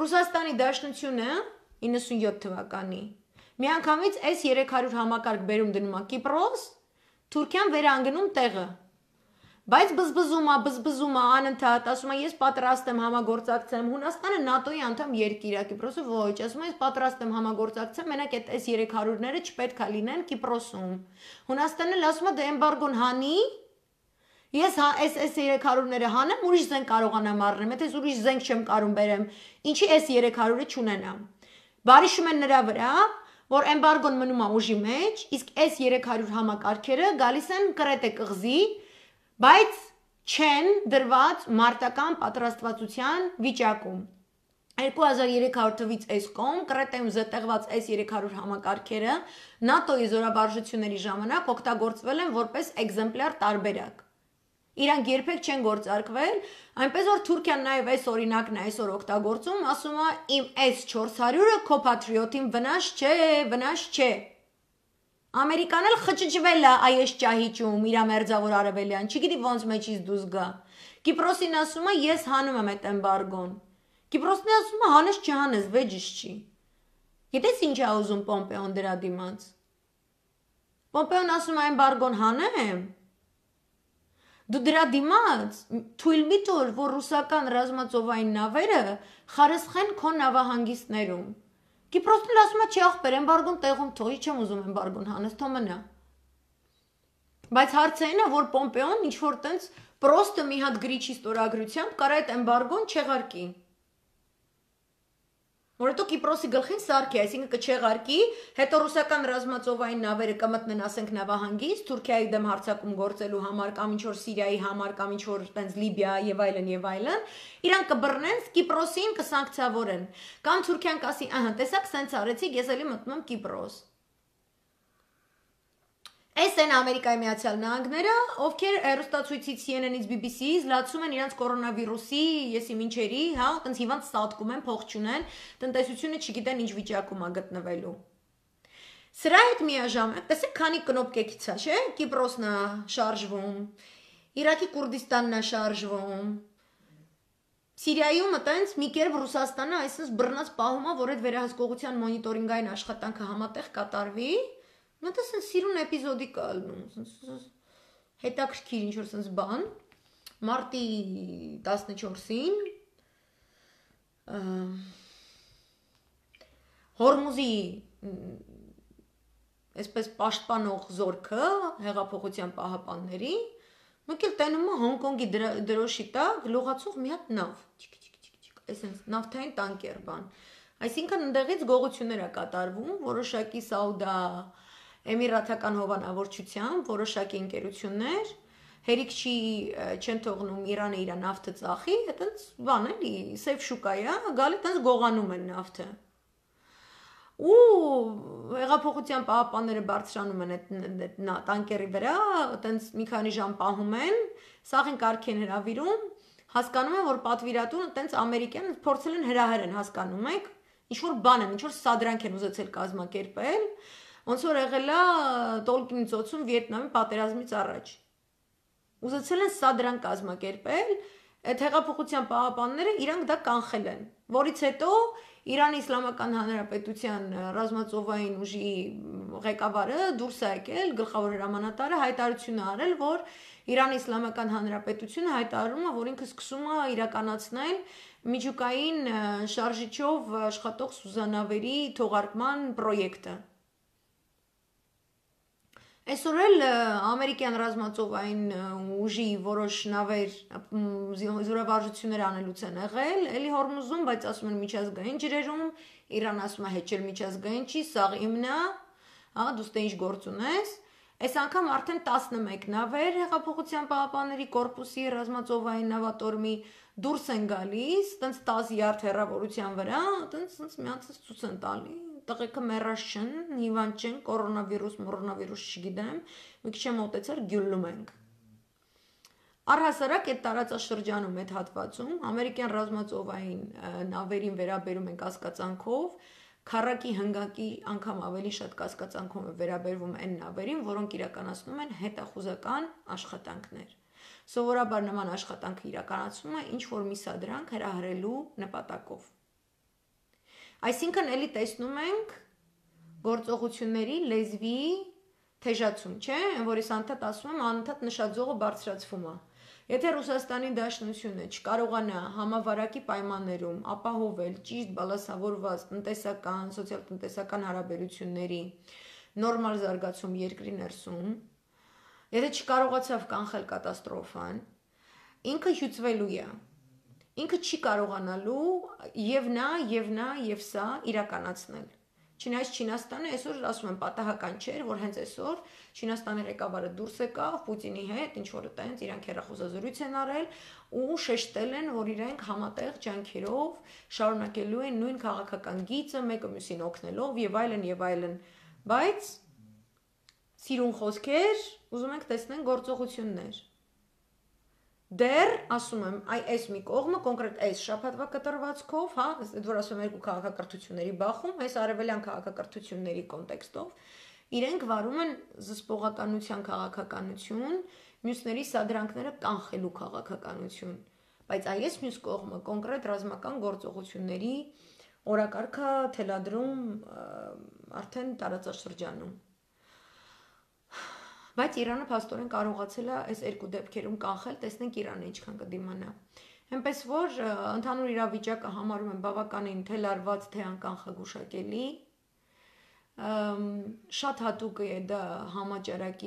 Ռուսաստանի Դաշնությունը 97 թվականի միանգամից S300 համակարգ բերում դնում է Կիպրոս, Թուրքիան վերանգնում տեղը։ Բայց բզբզում է անընդհատ, ասում է ես պատրաստ եմ համագործակցեմ, Հունաստանը ՆԱՏՕ-ի անդամ երկիր է, Կիպրոսը ոչ, ասում է ես պատրաստ եմ համագործակցեմ, մենակ այդ S300-ները չպետք է լինեն Կիպրոսում։ Հունաստանն էլ ասում է դե էմբարգոն հանի, Ես այս 300-ները հանեմ, ուրիշ զենք կարողանամ առնեմ, եթե ուրիշ զենք չեմ կարող բերեմ, ինչի այս 300-ը չունենամ։ Բարիշում են նրա վրա, որ էմբարգոն մնում է ուժի մեջ, իսկ այս 300 համակարգերը գալիս են կրետե կղզի, բայց չեն դրված մարտական պատրաստվածության վիճակում։ 2300 թվից այս կողմ կրետեում զետեղված այս 300 համակարգերը ՆԱՏՕ-ի զորաբարժությունների ժամանակ օգտագործվել են որպես էկզեմպլյար տարբերակ։ Իրանք երբեք չեն գործարկվել, այնպես որ Թուրքիան նաև այս օրինակն է այսօր օգտագործում, ասում է իմ S400-ը քո patriot-ին վնաս չէ։ Ամերիկան էլ խճճվել է այս ճահիճում իր մերձավոր արևելյան, չգիտի ոնց մեջից դուրս գա։ Կիպրոսին ասում է ես հանում եմ այդ էմբարգոն։ Կիպրոսն ասում է հանես չհանես, վեճից չի։ Գիտես ինչ է ուզում Պոմպեոն դրա դիմաց։ Պոմպեոն ասում է էմբարգոն հանեմ։ Դու դրա դիմաց թույլ մի տուր, որ ռուսական ռազմածովային նավերը խարսխեն քո նավահանգիստներում։ Կիպրոսն ասում է չի ախպեր, էմբարգոն տեղում թողի, չեմ ուզում էմբարգոն հանես, թող մնա։ Բայց հարցը այն է, որ Պոմպեոն ինչ որ տենց պրոստը մի հատ գրիչի ստորագրությամբ կարա այդ էմբարգոն չեղարկի։ Որովհետեւ Կիպրոսի գլխին սարքի, այսինքն կչեղարկի, հետո ռուսական ռազմածովային նավերը կմտնեն, ասենք նավահանգիստ, Թուրքիայի դեմ հարձակում գործելու համար կամ ինչ որ Սիրիայի համար կամ ինչ որ տենց Լիբիա եւ այլն, իրանք կբռնեն, Կիպրոսին կսանկցիավորեն։ Կամ Թուրքիան կասի, ահա, տեսակ, սենց արեցիք, ես էլի մտնում եմ Կիպրոս։ Այս են Ամերիկայի Միացյալ Նահանգները, ովքեր հեռուստացույցից CNN-ից BBC-ից լացում են իրանց կորոնավիրուսի, եսի մինչերի, հա, տենց հիվանդ ստատկում են, փող չունեն, տնտեսությունը չգիտեն ինչ վիճակում է գտնվելու։ Սրա հետ միաժամանակ, տեսեք, քանի կնոպկեքից է, չէ՞, Կիպրոսն է շարժվում, Իրաքի Կուրդիստանն է շարժվում, Սիրիայում տենց մի կերպ Ռուսաստանը այսպես բռնած պահում է, որ այդ վերահսկողության մոնիտորինգային աշխատանքը համատեղ կատարվի։ Մտա սենց սիրուն էպիզոդի կալնում, սենց հետաքրքիր ինչ-որ սենց բան, մարտի 14-ին, Հորմուզի այսպես պաշտպանող զորքը, հեղափոխության պահապանների, մեկ էլ տենում է Հոնկոնգի դրոշի տակ լողացող մի հատ նավ, այսենց նավթային տանկեր բան, այսինքն ընդեղից գողություններ է կատարվում, որոշակի Սաուդա Էմիրատական հովանավորչությամբ որոշակի ընկերություններ հերիք չեն թողնում Իրանը իր նավթը ծախի, այտենց բան էլի, սև շուկա է, գալի տենց գողանում են նավթը։ Ու հեղափոխության պահապանները բարձրանում են այդ տանկերի վրա, այտենց մի քանի ժամ պահում են, սաղին կարգ են հրավիրում, հասկանում են, որ պատվիրատուն այտենց ամերիկյան փորձել են հրահրեն, հասկանում եք, ինչ որ բան են, ինչ որ սադրանք են ուզեցել կազմակերպել, ոնց որ եղել է Տոլկինի ծոցում Վիետնամի պատերազմից առաջ։ Ուզեցել են սադրանք կազմակերպել, այդ հեղափոխության պահապանները իրանք դա կանխել են, որից հետո Իրանի Իսլամական Հանրապետության ռազմածովային ուժի ղեկավարը դուրս է եկել, գլխավոր հրամանատարը հայտարարություն է արել, որ Իրանի Իսլամական Հանրապետությունը հայտարարում է, որ ինքը սկսում է իրականացնել միջուկային շարժիչով աշխատող սուզանավերի թողարկման պրոյեկտը։ Այսօր էլ ամերիկյան ռազմածովային ուժի որոշ նավեր զորավարժություններ անելուց են եղել, էլի Հորմուզում, բայց ասում են միջազգային ջրերում, Իրան ասում է հետ չէ միջազգային չի, սաղ իմն է, հա, դու ստե ինչ գործ ունես։ Այս անգամ արդեն 11 նավեր հեղափոխության պահապանների կորպուսի ռազմածովային նավատորմի դուրս են գալիս, տենց 10 յարդ հեռավորության վրա, տենց միացած ցույց են տալի։ Տղեկը մեռած չեն, հիվանդ չեն, կորոնավիրուս չգիտեմ, մի քիչ մոտեցար գյուլում ենք։ Առհասարակ այդ տարածաշրջանում այդ հատվածում ամերիկյան ռազմածովային նավերին վերաբերում են կասկածանքով, քառակի հնգակի անգամ ավելի շատ կասկածանքով է վերաբերվում այն նավերին, որոնք իրականացնում են հետախուզական աշխատանքներ։ Սովորաբար նման աշխատանքը իրականացվում է ինչ որ մի սադրանք հրահրելու նպատակով։ Այսինքն էլի տեսնում ենք գործողությունների լեզվի թեժացում, չէ, որից անդադ ասում եմ, անընդհատ նշաձողը բարձրացվում է։ Եթե Ռուսաստանի Դաշնությունը չկարողանա համավարակի պայմաններում ապահովել ճիշտ բալանսավորված տնտեսական, սոցիալ-տնտեսական հարաբերությունների նորմալ զարգացում երկրի ներսում, Եթե չկարողացավ կանխել կատաստրոֆան, ինքը հյուծվելու է։ Ինքը չի կարողանալու եւ սա իրականացնել։ Չնայած Չինաստանը այսօր ասում են պատահական չէր, որ հենց այսօր Չինաստանի ղեկավարը դուրս եկավ Պուտինի հետ, ինչ որ այտենց իրանք հեռախոսազրույց են արել ու շեշտել են, որ իրենք համատեղ ջանքերով շարունակելու են նույն քաղաքական գիծը, մեկը մյուսին օգնելով եւ այլն, բայց սիրուն խոսքեր, ուզում ենք տեսնենք գործողություններ։ Դեռ, ասում եմ, այս մի կողմը, կոնկրետ այս շաբաթվա կտրվածքով, հա, որ ասում եմ երկու քաղաքակրթությունների բախում, այս արևելյան քաղաքակրթությունների կոնտեքստով, իրենք վարում են զսպողականության քաղաքականություն, մյուսների սադրանքները կանխելու քաղաքականություն, բայց այս մյուս կողմը կոնկրետ ռազմական գործողությունների օրակարգը թելադրում արդեն տարածաշրջանում։ Բայց Իրանը փաստորեն կարողացել է այս երկու դեպքերում կանխել, տեսնենք Իրանը ինչքան կդիմանա։ Այնպես որ ընդհանուր իրավիճակը համարում եմ բավականին թելարված, թե անկանխագուշակելի։ Շատ հատուկ է դա համաճարակ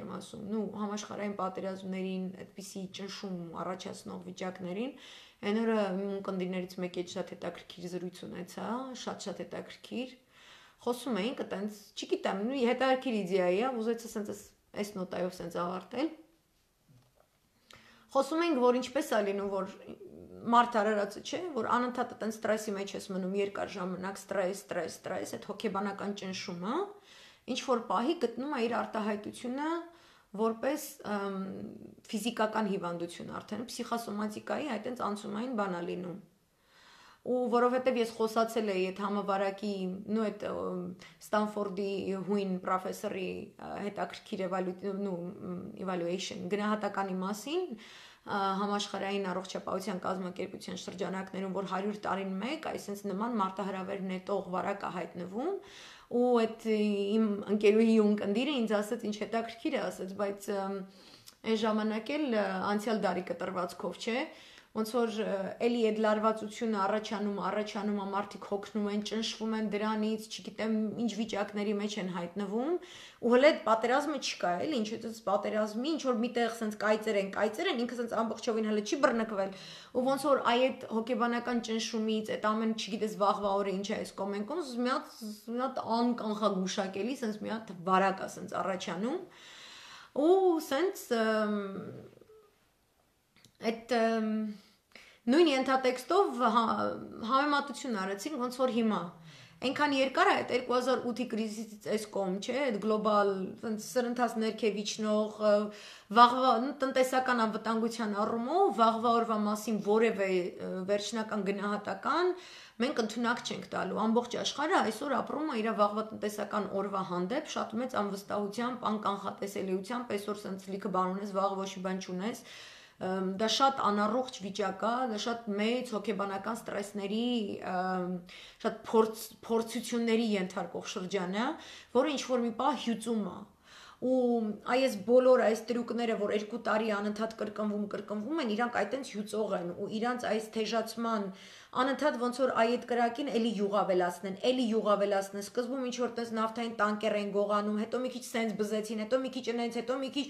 եմ ասում, համաշխարհային պատերազմներին, այդպիսի ճնշում առաջացնող վիճակներին, այն օրը ունկնդիրներից մեկի հետ շատ հետաքրքիր զրույց ունեցա, շատ հետաքրքիր։ Խոսում էինք այտենց, չգիտեմ, հետաքրքիր իդեա է, ուզեցի սենց այս նոտայով սենց ավարտել։ Խոսում էինք, որ ինչպես է լինում, որ մարդ արարածը չէ, որ անընդհատ այտենց ստրեսի մեջ ես մնում երկար ժամանակ, ստրես, այդ հոգեբանական ճնշումը, ինչ որ պահի գտնում է իր արտահայտությունը որպես ֆիզիկական հիվանդություն արդեն, փսիխոսոմատիկայի այտենց անցումային բան է լինում։ Ու որովհետև ես խոսացել էի այդ համավարակի, այդ Ստանֆորդի հույն պրոֆեսորի հետաքրքիր evaluation գնահատականի մասին համաշխարհային առողջապահության կազմակերպության շրջանակներում, որ 100 տարին մեկ այսպես նման մարտահրավեր նետող վարակ է հայտնվում, ու այդ իմ ընկերուհի ունկնդիրը ինձ ասաց, ինչ հետաքրքիր է, ասաց, բայց այն ժամանակ էլ անցյալ դարի կտրվածքով չէ, ոնց որ էլի այդ լարվածությունը առաջանում, մարդիկ հոգնում են, ճնշվում են դրանից, չգիտեմ, ինչ վիճակների մեջ են հայտնվում, ու հələ այդ պատերազմը չկա, էլի, ինչ է պատերազմի, ինչ որ միտեղ սենց կայծեր են, ինքը սենց ամբողջովին հələ չի բռնկվել, ու ոնց որ այդ հոգեբանական ճնշումից, այդ ամեն չգիտես վաղվա օրը ինչ է այս կոմենկոն, մի հատ անկանխագուշակելի, սենց մի հատ վարակ է սենց առաջանում, ու սենց այդ նույն ենթատեքստով համեմատություն արեցին, ոնց որ հիմա այնքան երկար է այդ 2008-ի կրիզիսից այս կողմ, չէ, այդ գլոբալ սրընթաց ներքև իջնող վաղվա տնտեսական անվտանգության առումով վաղվա օրվա մասին որևէ վերջնական գնահատական մենք ընդունակ չենք տալու։ Ամբողջ աշխարհը այսօր ապրում է իր վաղվա տնտեսական օրվա հանդեպ շատ մեծ անվստահությամբ, անկանխատեսելիությամբ, այսօր սենց լիքը բան ունես, վաղ ոչ մի բան չունես։ Դա շատ անառողջ վիճակ է, դա շատ մեծ հոգեբանական ստրեսների, շատ փորձությունների ենթարկող շրջան է, որը ինչ-որ մի պահ հյուծում է։ Ու այս բոլոր այս տրյուկները, որ 2 տարի անընդհատ կրկնվում են, իրանք այտենց հյուծող են ու իրանք այս թեժացման անընդհատ ոնց որ այդ կրակին էլի յուղավելացնեն, սկզբում ինչ որ տես նավթային տանկեր են գողանում, հետո մի քիչ սենց բզեցին, հետո մի քիչ նենց, հետո մի քիչ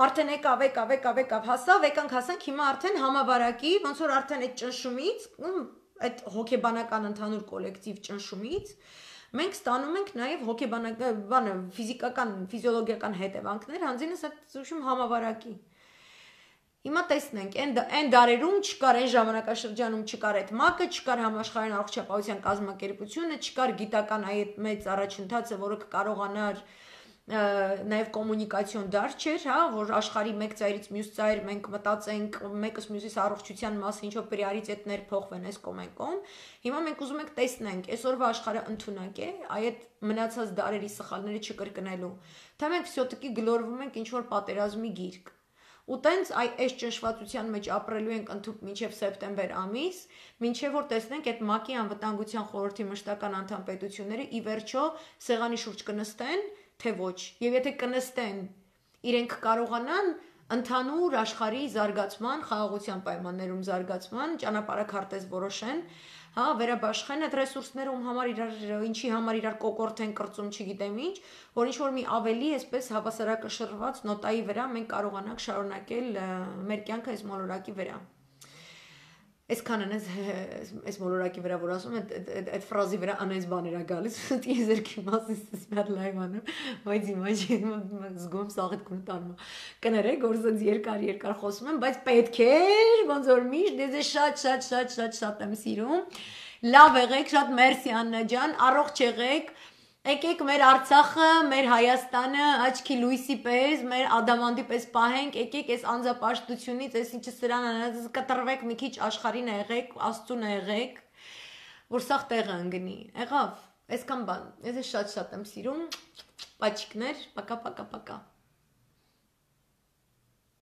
արդեն եկավ, հասանք հիմա արդեն համավարակի, ոնց որ արդեն այդ ճնշումից, այդ հոգեբանական ընդհանուր կոլեկտիվ ճնշումից մենք ստանում ենք նաև հոգեբանական, ֆիզիկական, ֆիզիոլոգիական հետևանքներ, հանձինս այդ զուշում համավարակի։ Հիմա տեսնենք, այն դարերում չկար, այն ժամանակաշրջանում չկար այդ ՄԱԿ-ը, չկար համաշխարհային առողջապահության կազմակերպությունը, չկար գիտական այդ մեծ առաջընթացը, որը կկարողանար նաև կոմունիկացիոն դար չէր, հա, որ աշխարհի մեկ ծայրից մյուս ծայր մենք մտածենք մեկս մյուսիս առողջության մասին, ինչ որ պրիորիտետներ փոխվեն այս կոմենկոմ։ Հիմա մենք ուզում ենք տեսնենք, այսօրվա աշխարհը ընդունակ է, այդ մնացած դարերի սխալները չկրկնելու, թե մենք всё-таки գլորվում ենք ինչ որ պատերազմի գիրկ։ Ու տենց այս ճնշվածության մեջ ապրելու ենք ընդհանուր մինչև սեպտեմբեր ամիս, մինչև որ տեսնենք այդ ՄԱԿ-ի անվտանգության խորհրդի մշտական անդամ պետությունները ի վերջո սեղանի շուրջ կնստեն, թե ոչ։ Եվ եթե կնստեն, իրենք կարողանան ընդհանուր աշխարհի զարգացման, խաղաղության պայմաններում զարգացման ճանապարհաքարտեզ որոշեն, հա, վերաբաշխեն այդ ռեսուրսները, ում համար իրար ինչի համար իրար կոկորտ են կրծում, չգիտեմ ինչ, որ ինչ որ մի ավելի այսպես հավասարակշռված նոտայի վրա մենք կարողանանք շարունակել մեր կյանքը այս մոլորակի վրա։ Այսքան այս մոլորակի վրա որ ասում այդ ֆրազի վրա անես բաներ է գալիս, տիեզերքի մասին սմյալ լայվ անում, բայց imagine զգում սաղետքուն տանում։ Կներեք, որ զենց երկար խոսում եմ, բայց պետք է ոնց որ միշտ դեզ շատ եմ սիրում։ Լավ եղեք, շատ մերսի Աննա ջան, առողջ եղեք։ Եկեք մեր Արցախը, մեր Հայաստանը աչքի լույսի պես, մեր ադամանդի պես պահենք, եկեք այս անձապաշտությունից, այս ինչը սրան կտրվեք մի քիչ աշխարհին եղեք, Աստծուն եղեք, որ սաղ տեղը ընկնի։ Եղավ, այսքան բան։ Ես շատ եմ սիրում։ Պաչիկներ, պակա։